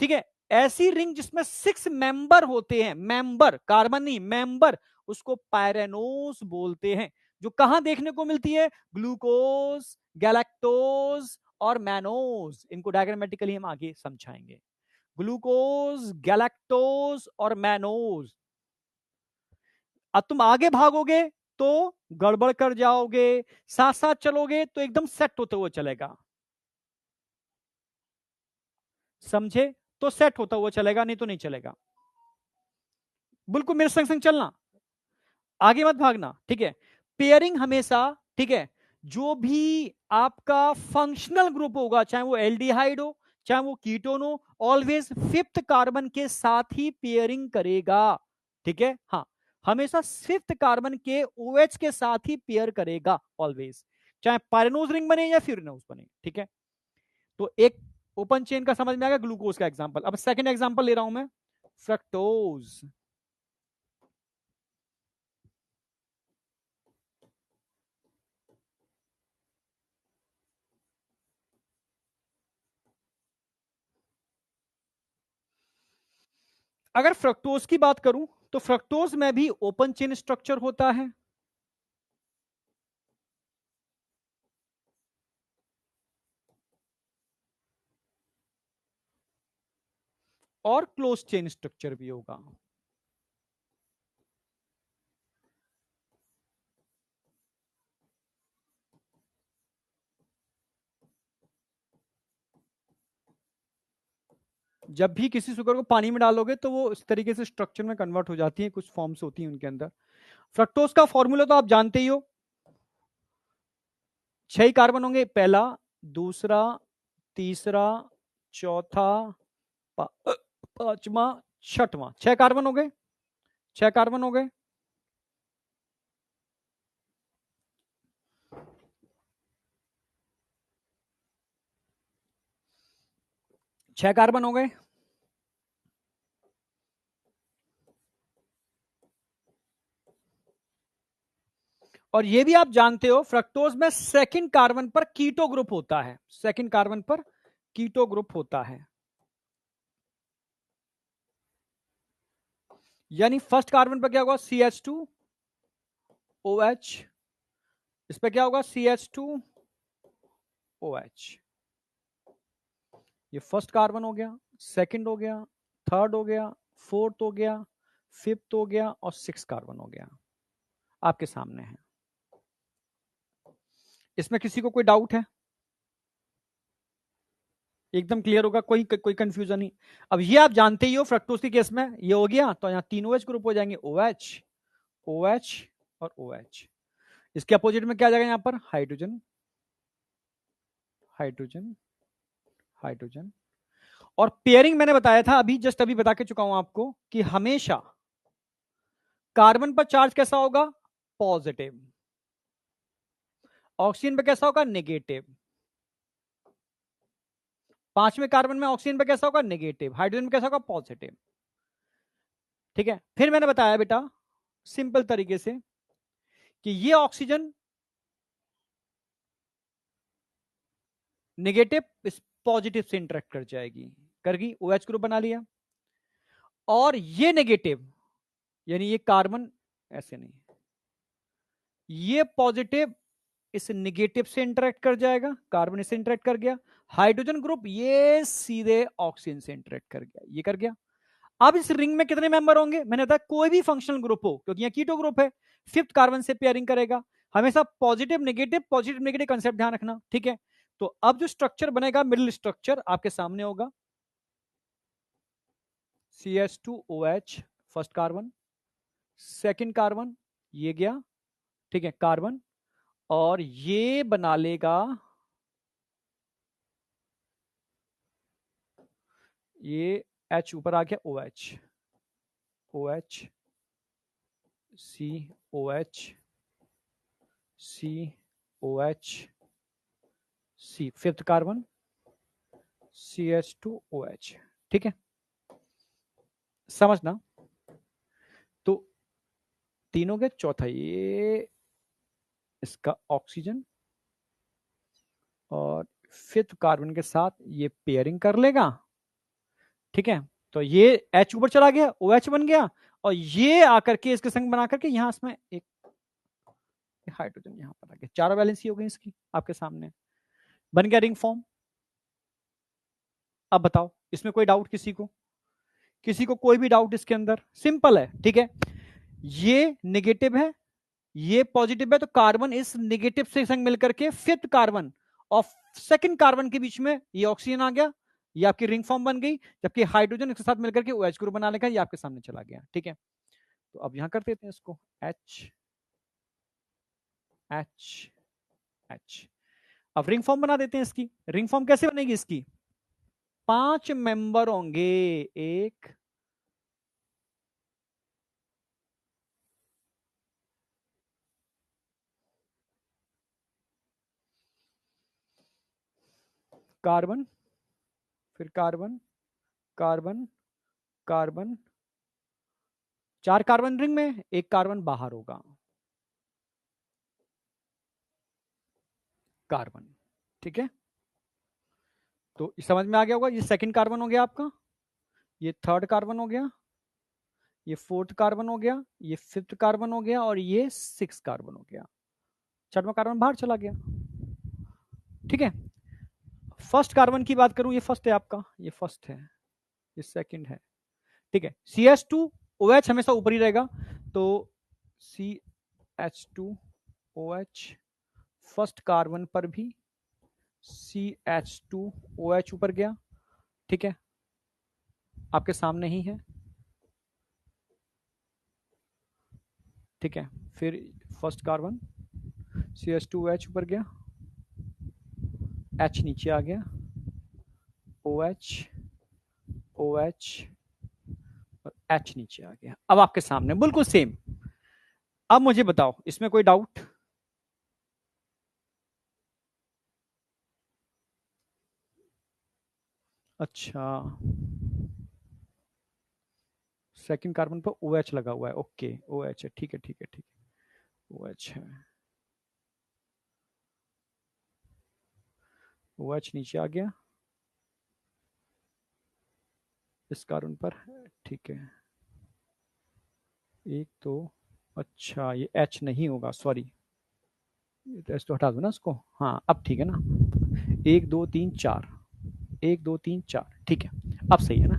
ठीक है। ऐसी रिंग जिसमें 6 मेंबर होते हैं, मेंबर कार्बन नहीं, मेंबर, उसको पायरेनोज बोलते हैं। जो कहां देखने को मिलती है, ग्लूकोज, गैलेक्टोज और मैनोज। इनको डायग्रामेटिकली हम आगे समझाएंगे। ग्लूकोज, गैलेक्टोज और मैनोज। अब तुम आगे भागोगे तो गड़बड़ कर जाओगे, साथ साथ चलोगे तो एकदम सेट होते हुए चलेगा। समझे? तो सेट होता हुआ चलेगा, नहीं तो नहीं चलेगा। बिल्कुल मेरे संग संग चलना, आगे मत भागना, ठीक है। पेयरिंग हमेशा, ठीक है, जो भी आपका फंक्शनल ग्रुप होगा, चाहे वो एल्डिहाइड हो चाहे वो कीटोन हो, ऑलवेज फिफ्थ कार्बन के साथ ही पेयरिंग करेगा, ठीक है। हाँ, हमेशा फिफ्थ कार्बन के OH के साथ ही पेयर करेगा ऑलवेज, चाहे पायरेनोज रिंग बने या फ्यूरिनोज बने, ठीक है। तो एक ओपन चेन का समझ में आ गया, ग्लूकोज का एग्जांपल। अब सेकंड एग्जांपल ले रहा हूं मैं, फ्रक्टोज। अगर फ्रक्टोज की बात करूं तो फ्रक्टोज में भी ओपन चेन स्ट्रक्चर होता है और क्लोज चेन स्ट्रक्चर भी होगा। जब भी किसी शुगर को पानी में डालोगे तो वो इस तरीके से स्ट्रक्चर में कन्वर्ट हो जाती है, कुछ फॉर्म्स होती हैं उनके अंदर। फ्रक्टोज का फॉर्मूला तो आप जानते ही हो, 6 कार्बन होंगे, पहला, दूसरा, तीसरा, चौथा, पांचवा, छठवां, 6 कार्बन हो गए, 6 कार्बन हो गए। छह कार्बन हो गए। और ये भी आप जानते हो फ्रक्टोज में सेकंड कार्बन पर कीटो ग्रुप होता है, सेकंड कार्बन पर कीटो ग्रुप होता है। यानी फर्स्ट कार्बन पर क्या होगा, CH2OH, इस पर क्या होगा, CH2OH। ये फर्स्ट कार्बन हो गया, सेकंड हो गया, थर्ड हो गया, फोर्थ हो गया, फिफ्थ हो गया और सिक्स कार्बन हो गया, आपके सामने है। इसमें किसी को कोई डाउट है? एकदम क्लियर होगा, कोई कोई कंफ्यूजन नहीं। अब ये आप जानते ही हो, फ्रक्टोज के केस में ये हो गया तो यहां तीन OH ग्रुप हो जाएंगे, OH, OH और OH। इसके अपोजिट में क्या आ जाएगा, यहां पर हाइड्रोजन, हाइड्रोजन, हाइड्रोजन। और पेयरिंग मैंने बताया था अभी, जस्ट अभी बता के चुका हूं आपको कि हमेशा कार्बन पर चार्ज कैसा होगा, पॉजिटिव, ऑक्सीजन पे कैसा होगा, नेगेटिव। पांचवें कार्बन में ऑक्सीजन पे कैसा होगा, नेगेटिव, हाइड्रोजन पे कैसा होगा, पॉजिटिव, ठीक है। फिर मैंने बताया बेटा सिंपल तरीके से कि ये ऑक्सीजन नेगेटिव इस पॉजिटिव से इंटरेक्ट कर जाएगी, करगी, OH ग्रुप बना लिया। और ये नेगेटिव यानी ये कार्बन ऐसे नहीं, ये पॉजिटिव इस नेगेटिव से इंटरेक्ट कर जाएगा, कार्बन इससे इंटरेक्ट कर गया, हाइड्रोजन ग्रुप ये सीधे ऑक्सीजन से इंटरेक्ट कर गया, ये कर गया। अब इस रिंग में कितने मेंबर होंगे, मैंने बताया कोई भी फंक्शनल ग्रुप हो, क्योंकि यहां कीटो ग्रुप है, फिफ्थ कार्बन से पेयरिंग करेगा, हमेशा पॉजिटिव नेगेटिव कंसेप्ट ध्यान रखना, ठीक है। तो अब जो स्ट्रक्चर बनेगा, मिडिल स्ट्रक्चर आपके सामने होगा, CH2OH first carbon, second carbon ये गया, ठीक है, कार्बन, और ये बना लेगा, ये H ऊपर आ गया, OH, OH, COH, COH, C fifth carbon, CH2OH, ठीक है, समझना। तो तीनों के चौथा ये इसका ऑक्सीजन और फिफ्थ कार्बन के साथ ये पेयरिंग कर लेगा, ठीक है। तो ये H ऊपर चला गया, OH बन गया, और ये आकर के इसके संग बना करके यहां इसमें एक हाइड्रोजन यहां पर आ गया, चारों बैलेंस हो गई इसकी आपके सामने, बन गया रिंग फॉर्म। अब बताओ इसमें कोई डाउट किसी को, किसी को कोई भी डाउट इसके अंदर, सिंपल है, ठीक है। ये नेगेटिव है, ये पॉजिटिव है, तो कार्बन इस नेगेटिव से संग मिलकर के फिफ्थ कार्बन और सेकंड कार्बन के बीच में ये ऑक्सीजन आ गया, ये आपकी रिंग फॉर्म बन गई, जबकि हाइड्रोजन इसके साथ मिलकर के OH ग्रुप बना लेगा, ये आपके सामने चला गया। ठीक है, तो अब यहां कर देते हैं इसको H H H। अब रिंग फॉर्म बना देते हैं इसकी। रिंग फॉर्म कैसे बनेगी इसकी? 5 मेंबर होंगे, 1 कार्बन, फिर carbon carbon carbon, 4 carbon ring में, 1 कार्बन बाहर होगा, कार्बन। ठीक है, तो समझ में आ गया होगा। ये सेकंड कार्बन हो गया आपका, ये थर्ड कार्बन हो गया, ये फोर्थ कार्बन हो गया, ये फिफ्थ कार्बन हो गया, और ये 6 कार्बन हो गया। 6वां कार्बन बाहर चला गया। ठीक है, फर्स्ट कार्बन की बात करूं, ये फर्स्ट है आपका, ये फर्स्ट है, ये सेकंड है। ठीक है, CH2OH हमेशा ऊपर ही रहेगा, तो CH2OH फर्स्ट कार्बन पर भी CH2OH ऊपर गया। ठीक है, आपके सामने ही है। ठीक है, फिर फर्स्ट कार्बन CH2OH ऊपर गया, H नीचे आ गया, OH OH और H नीचे आ गया। अब आपके सामने बिल्कुल सेम। अब मुझे बताओ, इसमें कोई डाउट? अच्छा, सेकंड कार्बन पर OH लगा हुआ है, ओके, OH है, ठीक है ठीक है ठीक है, OH है, OH नीचे आ गया इस कार्बन पर। ठीक है, एक तो, अच्छा ये H नहीं होगा, सॉरी, H तो हटा दो ना इसको। हाँ अब ठीक है ना, 1 2 3 4, 1 2 3 4, ठीक है, अब सही है ना।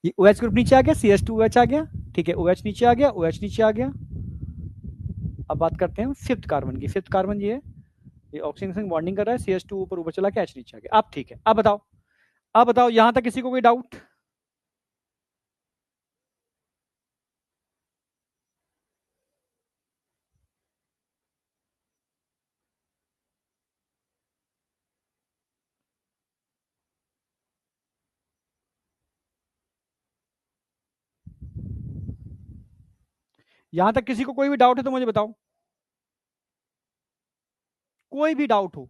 ये OH ग्रुप नीचे आ गया, CH2OH आ गया। ठीक है, OH नीचे आ गया, OH नीचे आ गया। अब बात करते हैं फिफ्थ कार्बन की। फिफ्थ कार्बन ये ऑक्सीजन संग बॉन्डिंग कर रहा है, CH2 ऊपर ऊपर चला के H नीचे आ गया। अब ठीक है, अब बताओ, अब बताओ यहां तक किसी को कोई डाउट? यहां तक किसी को कोई भी डाउट है तो मुझे बताओ, कोई भी डाउट हो।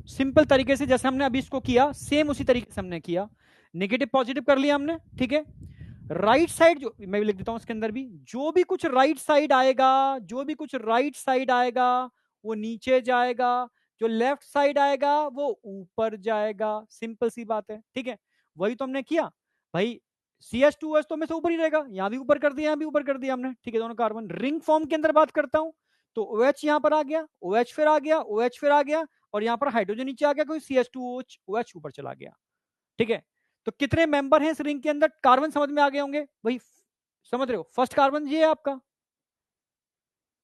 सिंपल तरीके से जैसे हमने अभी इसको किया, सेम उसी तरीके से हमने किया। नेगेटिव पॉजिटिव कर लिया हमने। ठीक है, राइट साइड जो मैं भी लिख देता हूं इसके अंदर भी, जो भी कुछ राइट साइड आएगा, जो भी कुछ राइट साइड आएगा वो नीचे जाएगा, जो लेफ्ट साइड आएगा वो ऊपर जाएगा। सिंपल सी बात है। ठीक है, वही तो हमने किया भाई। CH2OH तो में से ऊपर ही रहेगा, यहां भी ऊपर कर दिया, यहां भी ऊपर कर दिया हमने। ठीक है, दोनों कार्बन रिंग फॉर्म के अंदर बात करता हूं, तो OH यहां पर आ गया, OH फिर आ गया, OH फिर आ गया, और यहां पर हाइड्रोजन नीचे आ गया, कोई CH2OH ऊपर चला गया। ठीक है, तो कितने मेंबर हैं इस रिंग के अंदर? कार्बन समझ में आ गए होंगे भाई, समझ रहे हो? फर्स्ट कार्बन ये है आपका,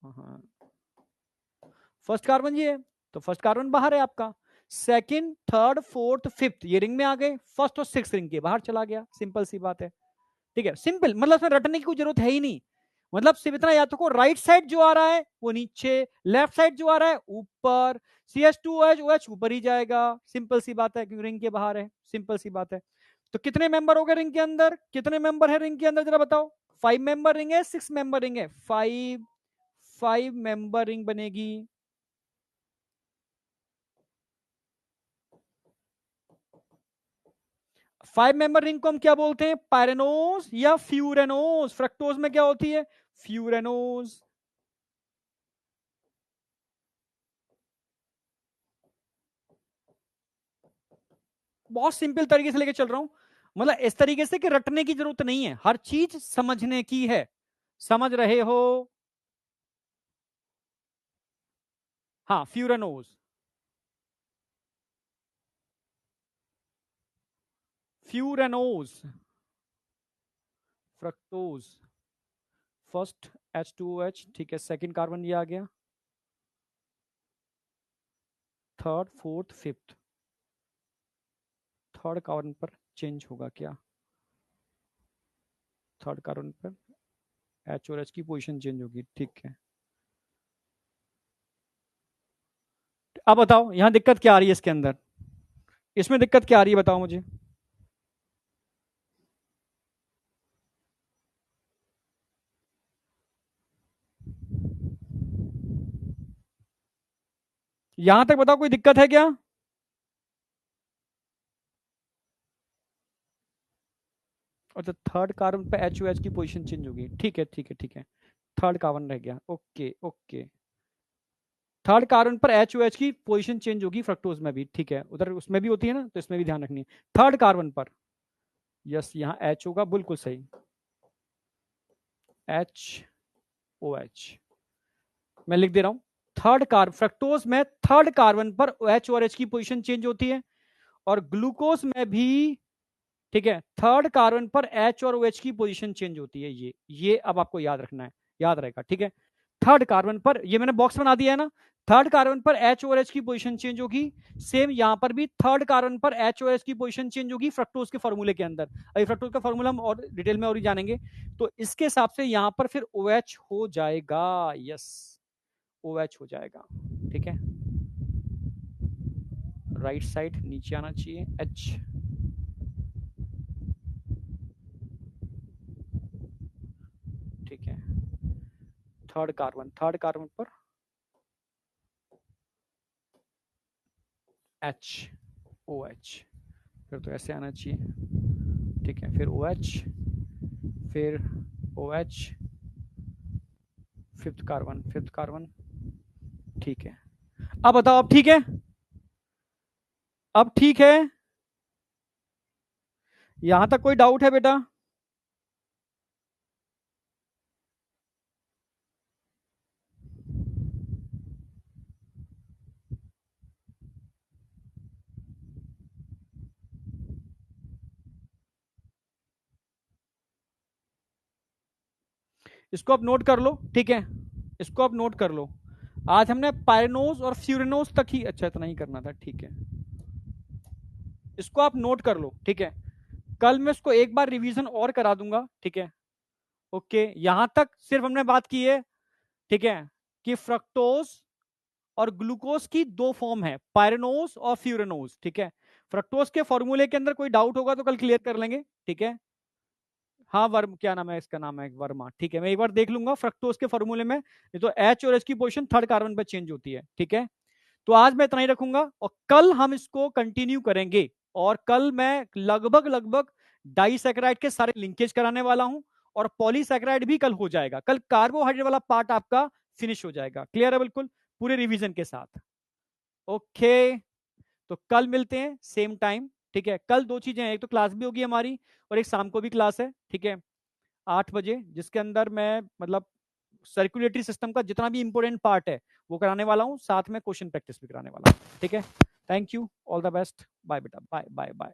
हाँ, फर्स्ट कार्बन ये है, तो फर्स्ट कार्बन बाहर है आपका। सेकंड, थर्ड, फोर्थ, फिफ्थ ये रिंग में आ गए, फर्स्ट और सिक्स रिंग के बाहर चला गया। सिंपल सी बात है। ठीक है, सिंपल, मतलब इसमें रटने की कोई जरूरत है ही नहीं। मतलब सिर्फ इतना याद रखो, राइट साइड जो आ रहा है वो नीचे, लेफ्ट साइड जो आ रहा है ऊपर। CH2OH ऊपर ही जाएगा। सिंपल सी बात है, क्योंकि रिंग के बाहर है। सिंपल सी बात है। तो कितने मेंबर हो गए रिंग के अंदर? कितने मेंबर है रिंग के अंदर जरा बताओ? 5 मेंबर रिंग है, 6 मेंबर रिंग है? 5 मेंबर रिंग बनेगी। 5 मेंबर रिंग को हम क्या बोलते हैं? पायरेनोज या फ्यूरेनोज? फ्रक्टोज में क्या होती है? फ्यूरेनोज। बहुत सिंपल तरीके से लेके चल रहा हूं, मतलब इस तरीके से कि रटने की जरूरत नहीं है, हर चीज समझने की है। समझ रहे हो? हाँ, फ्यूरेनोज, फ्यूरेनोज, फ्रक्टोज, फर्स्ट H2OH, ठीक है, सेकंड कार्बन ये आ गया, third, fourth, fifth, third carbon पर चेंज होगा क्या? थर्ड कार्बन पर H और H की पोजीशन चेंज होगी, ठीक है। अब बताओ यहाँ दिक्कत क्या आ रही है इसके अंदर, इसमें दिक्कत क्या आ रही है बताओ मुझे। यहां तक बताओ कोई दिक्कत है क्या? अच्छा, थर्ड कार्बन पे एच ओ एच की पोजीशन चेंज होगी, ठीक है ठीक है ठीक है। थर्ड कार्बन रह गया, ओके ओके। थर्ड कार्बन पर एच ओ एच की पोजीशन चेंज होगी फ्रक्टोज में भी, ठीक है, उधर उसमें भी होती है ना, तो इसमें भी ध्यान रखनी है। थर्ड कार्बन पर यस, यहाँ एच होगा, बिल्कुल सही, एच ओ एच मैं लिख दे रहा हूं। थर्ड कार्ब फ्रक्टोज में थर्ड कार्बन पर एच और एच की पोजीशन चेंज होती है, और ग्लूकोज में भी, ठीक है, थर्ड कार्बन पर एच और ओ एच की पोजीशन चेंज होती है। ये अब आपको याद रखना है, याद रहेगा, ठीक है। थर्ड कार्बन पर, ये मैंने बॉक्स बना दिया है ना, थर्ड कार्बन पर एच और एच की पोजीशन चेंज होगी। सेम यहां पर भी थर्ड कार्बन पर एच और एच की पोजीशन चेंज होगी फ्रक्टोज के फॉर्मूले के अंदर। अभी फ्रक्टोज का फॉर्मूला हम और डिटेल में और ही जानेंगे, तो इसके हिसाब से यहां पर फिर ओ एच हो जाएगा, यस, ओ एच हो जाएगा, ठीक है। राइट साइड नीचे आना चाहिए, एच, ठीक है। थर्ड कार्बन पर एच ओ एच, फिर तो ऐसे आना चाहिए, ठीक है, फिर ओ एच, फिर ओ एच, फिफ्थ कार्बन, ठीक है। अब बताओ, अब ठीक है, अब ठीक है, यहां तक कोई डाउट है बेटा? इसको आप नोट कर लो, ठीक है, इसको आप नोट कर लो। आज हमने पायरेनोज और फ्यूरेनोज तक ही, अच्छा इतना ही करना था, ठीक है, इसको आप नोट कर लो, ठीक है। कल मैं इसको एक बार रिवीजन और करा दूंगा, ठीक है, ओके। यहां तक सिर्फ हमने बात की है, ठीक है, कि फ्रक्टोज और ग्लूकोज की दो फॉर्म है, पायरेनोज और फ्यूरेनोज, ठीक है। फ्रक्टोज के फॉर्मूले के अंदर कोई डाउट होगा तो कल क्लियर कर लेंगे, ठीक है। हाँ, वर्म, क्या नाम है इसका, नाम है वर्मा, ठीक है, मैं एक बार देख लूंगा फ्रक्टोज के फॉर्मूले में, ये तो एच और एच की पोजीशन थर्ड कार्बन पर चेंज होती है, ठीक है। तो आज मैं इतना ही रखूंगा, और कल हम इसको कंटिन्यू करेंगे, और कल मैं लगभग लगभग डाइसैकेराइड के सारे लिंकेज कराने वाला हूं, और पॉलीसैकेराइड भी कल हो जाएगा। कल कार्बोहाइड्रेट वाला पार्ट आपका फिनिश हो जाएगा, क्लियर है बिल्कुल, पूरे रिवीजन के साथ, ओके। तो कल मिलते हैं सेम टाइम, ठीक है। कल दो चीजें हैं, एक तो क्लास भी होगी हमारी, और एक शाम को भी क्लास है, ठीक है, 8 बजे, जिसके अंदर मैं मतलब सर्कुलेटरी सिस्टम का जितना भी इंपॉर्टेंट पार्ट है वो कराने वाला हूं, साथ में क्वेश्चन प्रैक्टिस भी कराने वाला हूं, ठीक है। Thank you, all the best, bye बेटा, बाय बाय बाय।